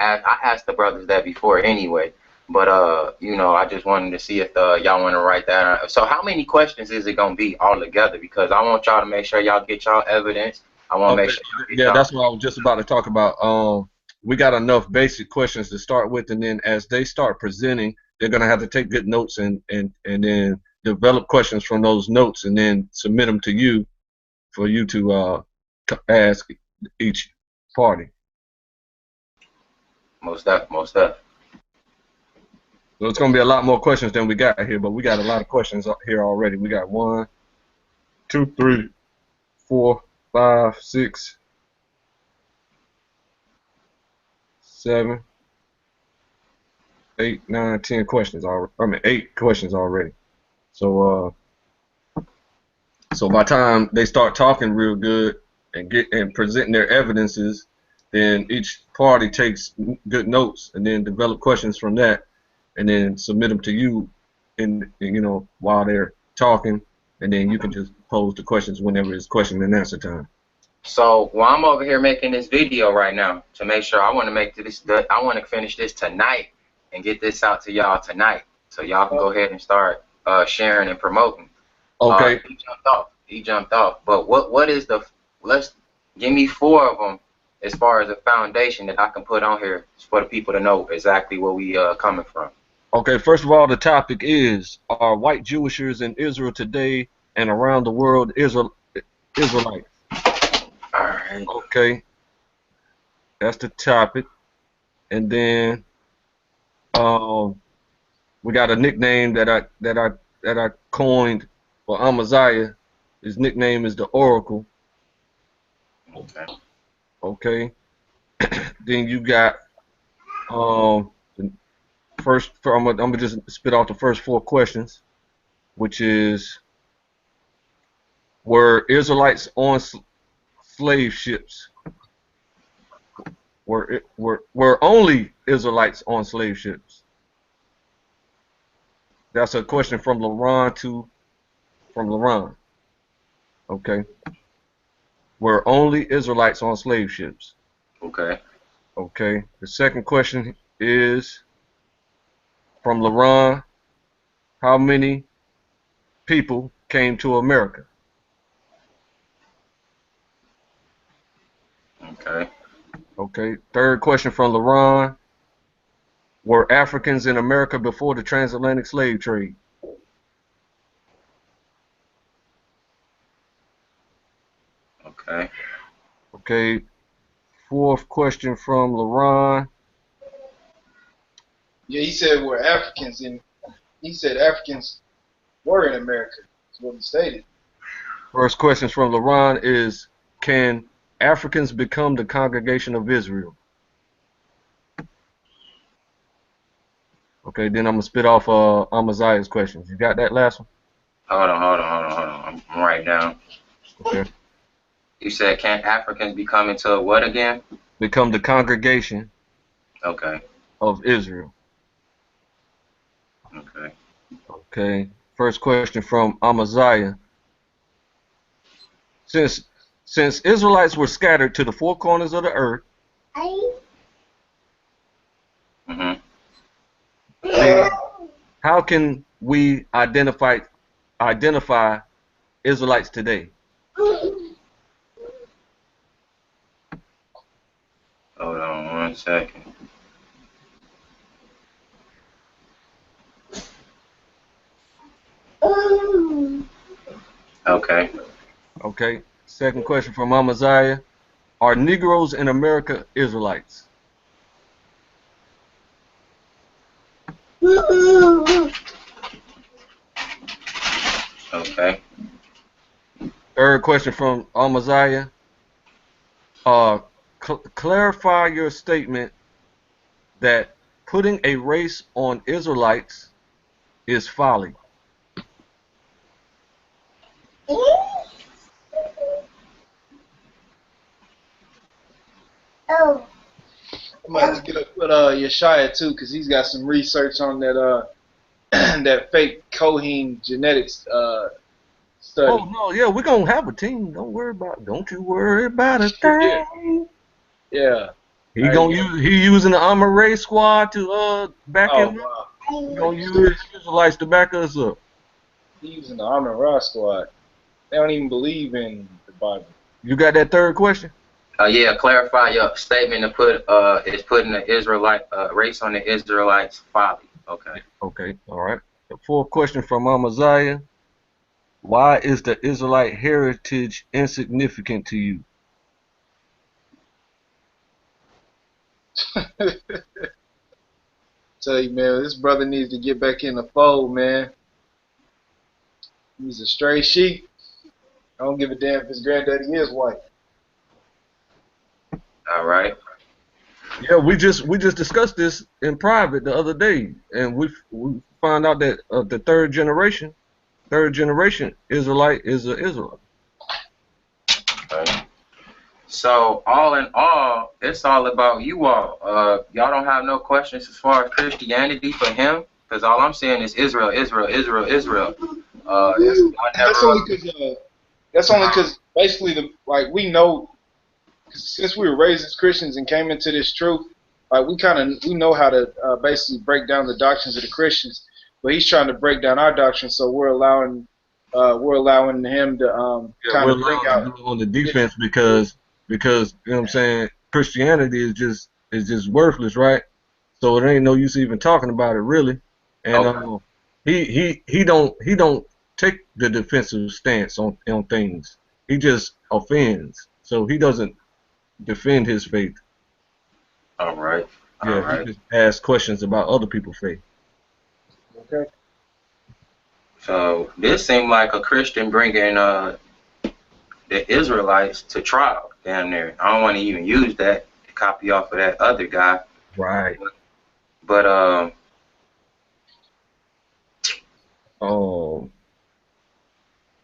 asked the brothers that before anyway. But you know, I just wanted to see if y'all want to write that. So how many questions is it gonna be all together? Because I want y'all to make sure y'all get y'all evidence. I want to make sure. Yeah, that's what I was just about to talk about. We got enough basic questions to start with, and then as they start presenting, they're gonna have to take good notes and then develop questions from those notes, and then submit them to you for you to ask each party. Most def. So it's going to be a lot more questions than we got here, but we got a lot of questions up here already. We got 1, 2, 3, 4, 5, 6, 7, 8, 9, 10 questions already. I mean, 8 questions already. So so by the time they start talking real good and presenting their evidences, then each party takes good notes and then develop questions from that, and then submit them to you, you know, while they're talking, and then you can just pose the questions whenever it's question and answer time. So while I'm over here making this video right now to make sure I want to finish this tonight and get this out to y'all tonight, so y'all can go ahead and start sharing and promoting. Okay. He jumped off. But what is let's give me 4 of them as far as a foundation that I can put on here for the people to know exactly where we coming from. Okay, first of all, the topic is, are white Jewishers in Israel today and around the world Israelites? All right. Okay, that's the topic. And then we got a nickname that I coined for Amaziah. His nickname is the Oracle. Okay. Okay. Then you got I'm gonna just spit out the first 4 questions, which is, were Israelites on slave ships? Were only Israelites on slave ships? That's a question from LARON Okay. Were only Israelites on slave ships? Okay. Okay. The second question is from LARON. How many people came to America? Okay. Okay. Third question from LARON. Were Africans in America before the transatlantic slave trade? Okay. Okay. Fourth question from LARON. Yeah, he said we're Africans, and he said Africans were in America. That's what he stated. First question from LARON is, can Africans become the congregation of Israel? Okay, then I'm going to spit off Amaziah's questions. You got that last one? Hold on. I'm writing down. Okay. You said, can Africans become into what again? Become the congregation Okay. of Israel. Okay. Okay. First question from Amaziah. Since Israelites were scattered to the 4 corners of the earth, then how can we identify Israelites today? Hold on 1 second. Okay. Okay. Second question from Amaziah. Are Negroes in America Israelites? Okay. Third question from Amaziah. Clarify your statement that putting a race on Israelites is folly. I'm gonna have to get up with Yeshaya too, cause he's got some research on that that fake Cohen genetics study. Oh no, yeah, we're gonna have a team. Don't you worry about a thing. Yeah. He using the Armor Ray squad to back him up. Wow. He gonna use Israelites to back us up. He's using the Armor Ra squad. They don't even believe in the Bible. You got that third question? Yeah, clarify your statement to put is putting the Israelite race on the Israelites folly. Okay. Okay, all right. The fourth question from Amaziah. Why is the Israelite heritage insignificant to you? Tell you, man, this brother needs to get back in the fold, man. He's a stray sheep. I don't give a damn if his granddaddy is white. All right. Yeah, we just discussed this in private the other day, and we found out that the third generation Israelite is an Israelite. Okay. So all in all, it's all about you all. Y'all don't have no questions as far as Christianity for him, because all I'm saying is Israel, Israel, Israel, Israel. That's only because basically we know, since we were raised as Christians and came into this truth, like we know how to basically break down the doctrines of the Christians, but he's trying to break down our doctrine, so we're allowing him to kind of bring out on the defense because you know what I'm saying, Christianity is just worthless, right? So it ain't no use even talking about it really. And Okay. he don't take the defensive stance on things. He just offends. So he doesn't defend his faith. All right. Yeah, All right. he just asks questions about other people's faith. Okay. So this seemed like a Christian bringing the Israelites to trial down there. I don't want to even use that to copy off of that other guy. Right. But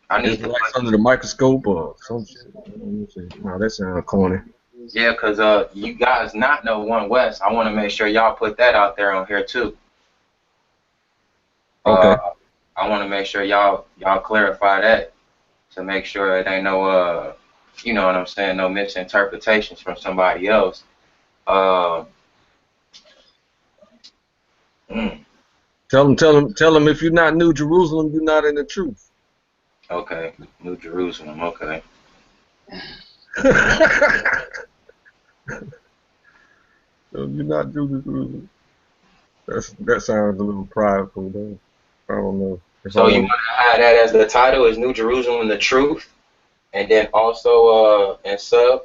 I need Israelites under the microscope or some shit. No, that sounds corny. Yeah, because you guys not know One West. I want to make sure y'all put that out there on here too. Okay. I want to make sure y'all clarify that to make sure it ain't no you know what I'm saying, no misinterpretations from somebody else. Tell them if you're not New Jerusalem, you're not in the truth. Okay, New Jerusalem. Okay. So you're not New Jerusalem. That sounds a little prideful, though. I don't know. So you want to add that as the title, is New Jerusalem the truth, and then also and sub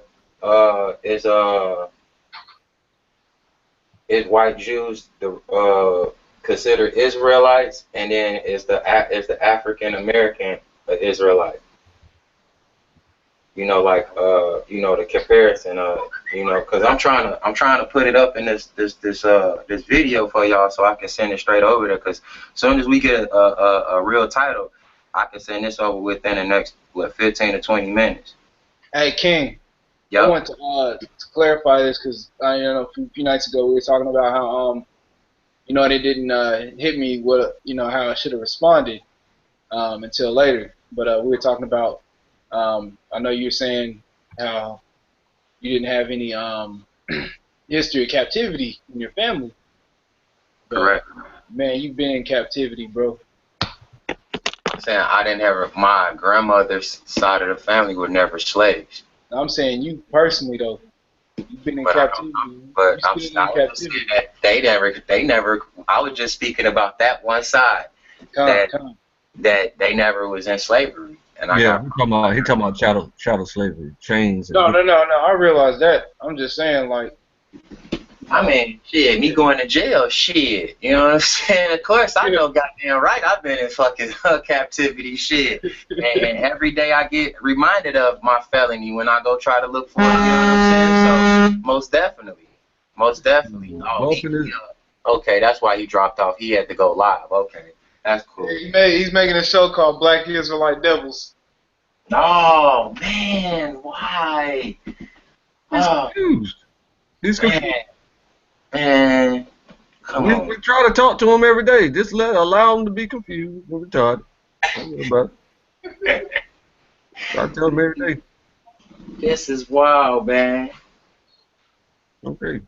is white Jews the considered Israelites, and then is the African American Israelite. You know, like you know, the comparison, you know, because I'm trying to put it up in this video for y'all so I can send it straight over there. Because as soon as we get a real title, I can send this over within the next 15 to 20 minutes. Hey King, Yep. I want to clarify this because you know, a few nights ago we were talking about how you know, they didn't hit me with how I should have responded until later, but we were talking about. I know you're saying how you didn't have any history of captivity in your family. But, Correct. man, you've been in captivity, bro. I'm saying I didn't have my grandmother's side of the family were never slaves. I'm saying you personally though. You've been in But captivity. I You was still in just saying that they never. I was just speaking about that one side Come. that they never was in slavery. And I Yeah, got he talking about chattel slavery, chains. No. I realize that. I'm just saying, like, I mean, shit, me going to jail, shit. You know what I'm saying? Of course, I know goddamn right I've been in fucking captivity, shit. And every day I get reminded of my felony when I go try to look for it, you know what I'm saying? So, most definitely. Most definitely. Oh, okay, that's why he dropped off. He had to go live. Okay, that's cool. he's making a show called Black Israelite Devils. Oh, Man, why? He's confused. He's confused. Man, come on. We try to talk to him every day. Just allow him to be confused. We're retarded. Don't worry about it. I tell him every day. This is wild, man. Okay.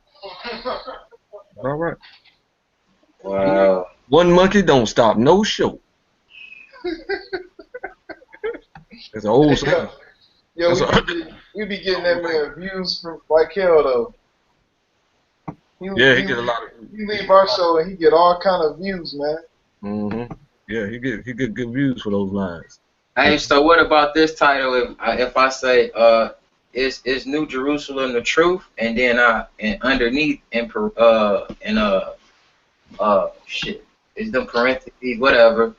All right. Wow. One monkey don't stop no show. It's an old saying. Yo, we be getting that man views from like hell though. He get a lot of. He leave our show and he get all kind of views, man. Mm-hmm. Yeah, he get good views for those lines. Hey, so what about this title? If I say is New Jerusalem the truth, and then and underneath shit is the parentheses whatever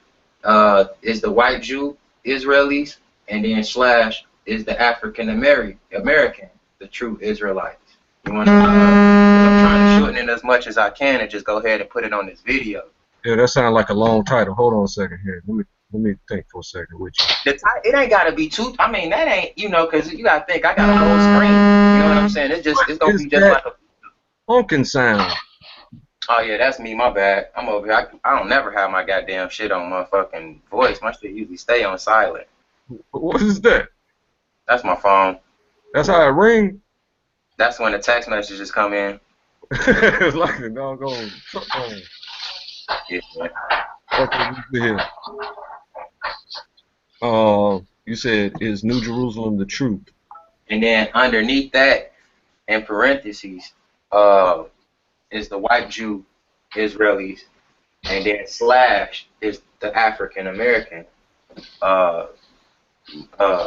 is the white Jew Israelis, and then slash is the African American the true Israelites. You want to? I'm trying to shorten it as much as I can and just go ahead and put it on this video. Yeah, that sounds like a long title. Hold on a second here. Let me think for a second with you. It ain't gotta be too. I mean, that ain't because you gotta think I got a whole screen. You know what I'm saying? It's gonna be just like a honking sound. Oh yeah, that's me. My bad. I'm over here. I don't never have my goddamn shit on my fucking voice. My shit usually stay on silent. What is that? That's my phone. That's how it ring. That's when the text messages come in. It's like a doggone truck phone. Yeah. Okay, here. You said, is New Jerusalem the truth? And then underneath that, in parentheses, is the white Jew Israelis, and then slash is the African American.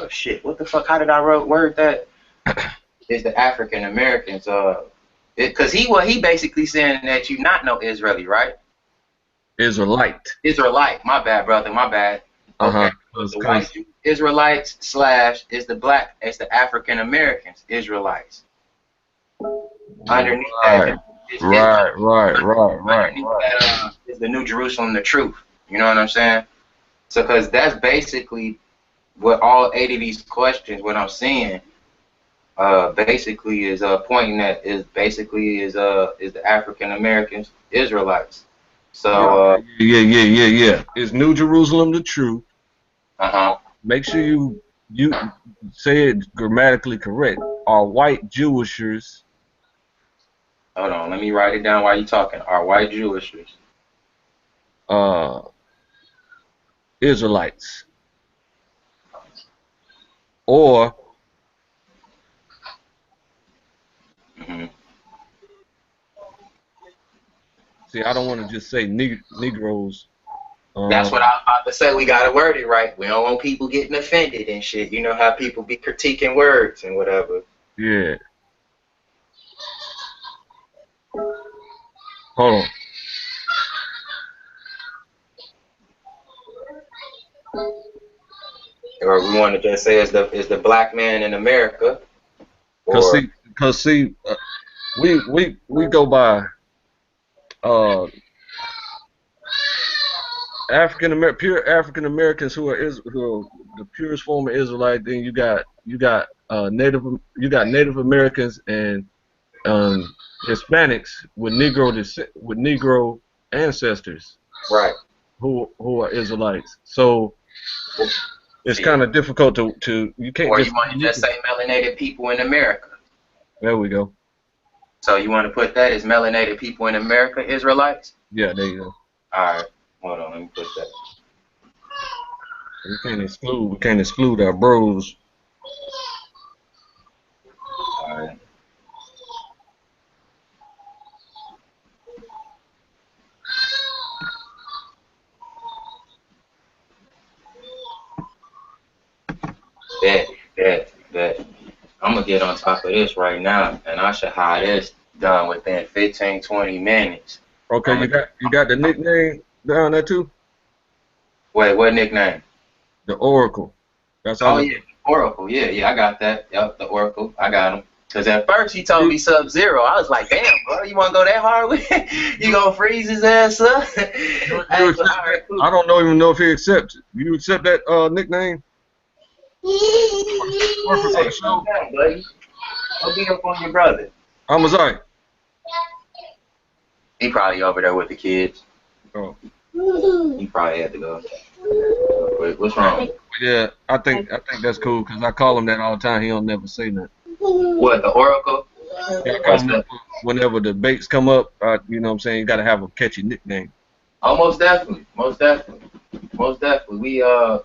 Shit, what the fuck? How did I word that? Is the African Americans? Because he basically saying that you not know Israeli, right? Israelite. My bad, brother. My bad. Okay. The white Jew Israelites slash is the African Americans Israelites. Underneath that. Right. That is the New Jerusalem the truth. You know what I'm saying? So, because that's basically what all 8 of these questions, what I'm seeing, basically is pointing at is the African Americans Israelites. So yeah. Is New Jerusalem the truth? Make sure you say it grammatically correct. Are white Jewishers? Hold on, let me write it down while you're talking. Are white Jewishers? Israelites. Or see, I don't want to just say Negroes. That's what I was about to say. We gotta word it right. We don't want people getting offended and shit. You know how people be critiquing words and whatever. Yeah. Hold on. Or we want to just say is the black man in America. Cause see, we go by pure African Americans who are the purest form of Israelite. Then you got Native Americans and Hispanics with Negro ancestors, right? Who are Israelites. So it's kind of difficult to you can't. Or you want to just say melanated people in America. There we go. So you want to put that as melanated people in America, Israelites? Yeah, there you go. All right, hold on, let me put that. We can't exclude our bros. All right. Bet. I'm gonna get on top of this right now, and I should have this done within 15, 20 minutes. Okay, you got the nickname down there too? Wait, what nickname? The Oracle. That's Oh all. yeah, Oracle. Yeah, I got that. Yep, the Oracle. I got him. Cause at first he told me Sub-Zero. I was like, damn, bro, you wanna go that hard with it? You gonna freeze his ass up? I don't even know if he accepts it. You accept that nickname? Hey, calm down, buddy. Go beat up on your brother. I'm sorry. He probably over there with the kids. Oh. He probably had to go. Wait, what's wrong? Yeah, I think that's cool because I call him that all the time. He don't never say nothing. What, the Oracle? Yeah, I call him that whenever debates come up. You know what I'm saying? You got to have a catchy nickname. Oh, most definitely.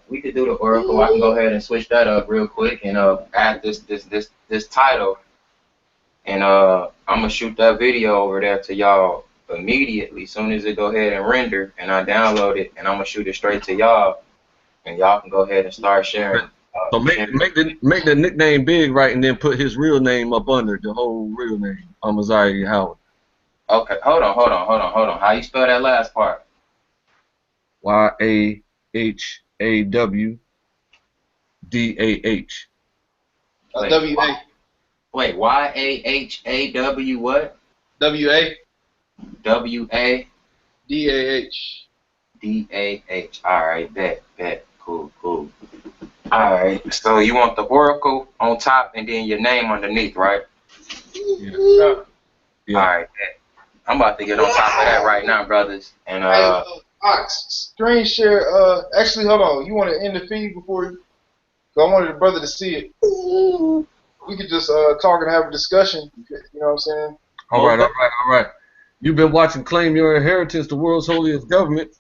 We could do the Oracle. I can go ahead and switch that up real quick and add this title. And I'm gonna shoot that video over there to y'all immediately, soon as it go ahead and render, and I download it, and I'm gonna shoot it straight to y'all, and y'all can go ahead and start sharing. So make the nickname big, right, and then put his real name up under the whole real name. Isaiah Howard. Okay, hold on. How you spell that last part? YAHAWDAH. WA. Wait, YAHAW what? WA. WA. DAH. Alright, bet. Cool. Alright, so you want the Oracle on top and then your name underneath, right? Yeah. Alright, bet. I'm about to get on top of that right now, brothers. And Ox, screen share. Actually, hold on. You want to end the feed before? I wanted the brother to see it. We could just talk and have a discussion. You know what I'm saying? All right. You've been watching Claim Your Inheritance, the world's holiest government.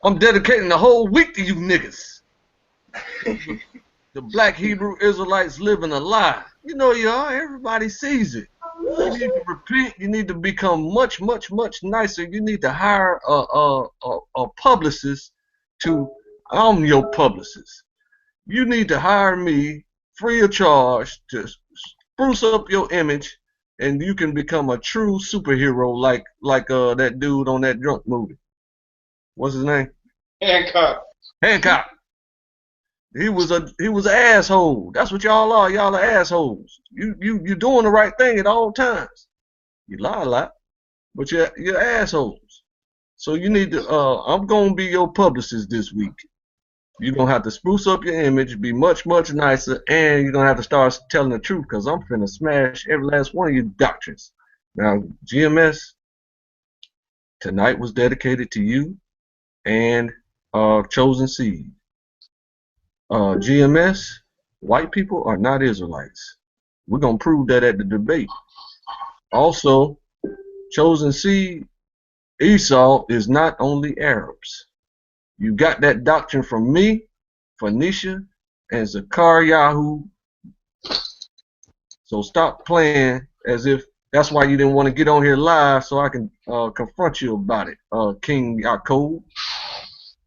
I'm dedicating the whole week to you niggas. The Black Hebrew Israelites living a lie. You know you are. Everybody sees it. You need to repent. You need to become much nicer. You need to hire a publicist to. I'm your publicist. You need to hire me free of charge to spruce up your image, and you can become a true superhero like that dude on that drunk movie. What's his name? Hancock. He was an asshole. That's what y'all are. Y'all are assholes. You doing the right thing at all times. You lie a lot, but you're assholes. So you need to. I'm gonna be your publicist this week. You're gonna have to spruce up your image, be much nicer, and you're gonna have to start telling the truth, because I'm finna smash every last one of your doctrines. Now, GMS, tonight was dedicated to you and Chosen Seed. GMS, white people are not Israelites. We're gonna prove that at the debate. Also, Chosen Seed, Esau is not only Arabs. You got that doctrine from me, Phoenicia, and SICARII. So stop playing as if that's why you didn't want to get on here live so I can confront you about it, King Yaakov.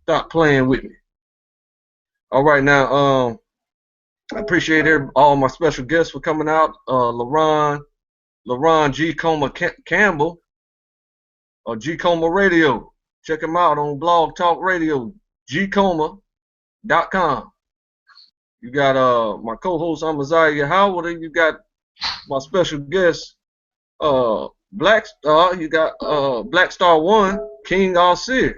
Stop playing with me. All right, now, I appreciate all my special guests for coming out. LARON G. Coma Campbell, G. Coma Radio. Check him out on Blog Talk Radio, gcoma.com. You got my co-host, I'm Isaiah Howard, and you got my special guest, Black Star. You got Black Star 1, King Al-Sir.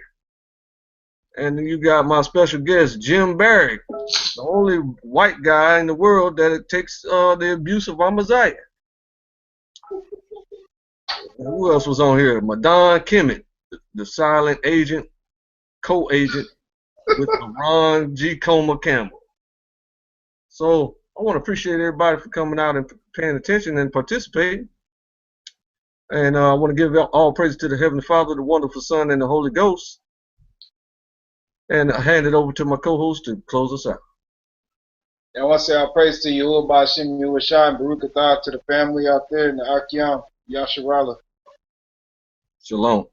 And you got my special guest, Jim Barry, the only white guy in the world that takes the abuse of Amaziah. Who else was on here? Madon Kemet, the silent agent, co-agent with LARON G. Coma Campbell. So I want to appreciate everybody for coming out and paying attention and participating. And I want to give all praise to the Heavenly Father, the wonderful Son, and the Holy Ghost. And I hand it over to my co-host to close us out. And I want to say our praise to Yahuwah Ba'Shem Yahushua and Baruch Atah to the family out there in the Akyam, Yasharala. Shalom.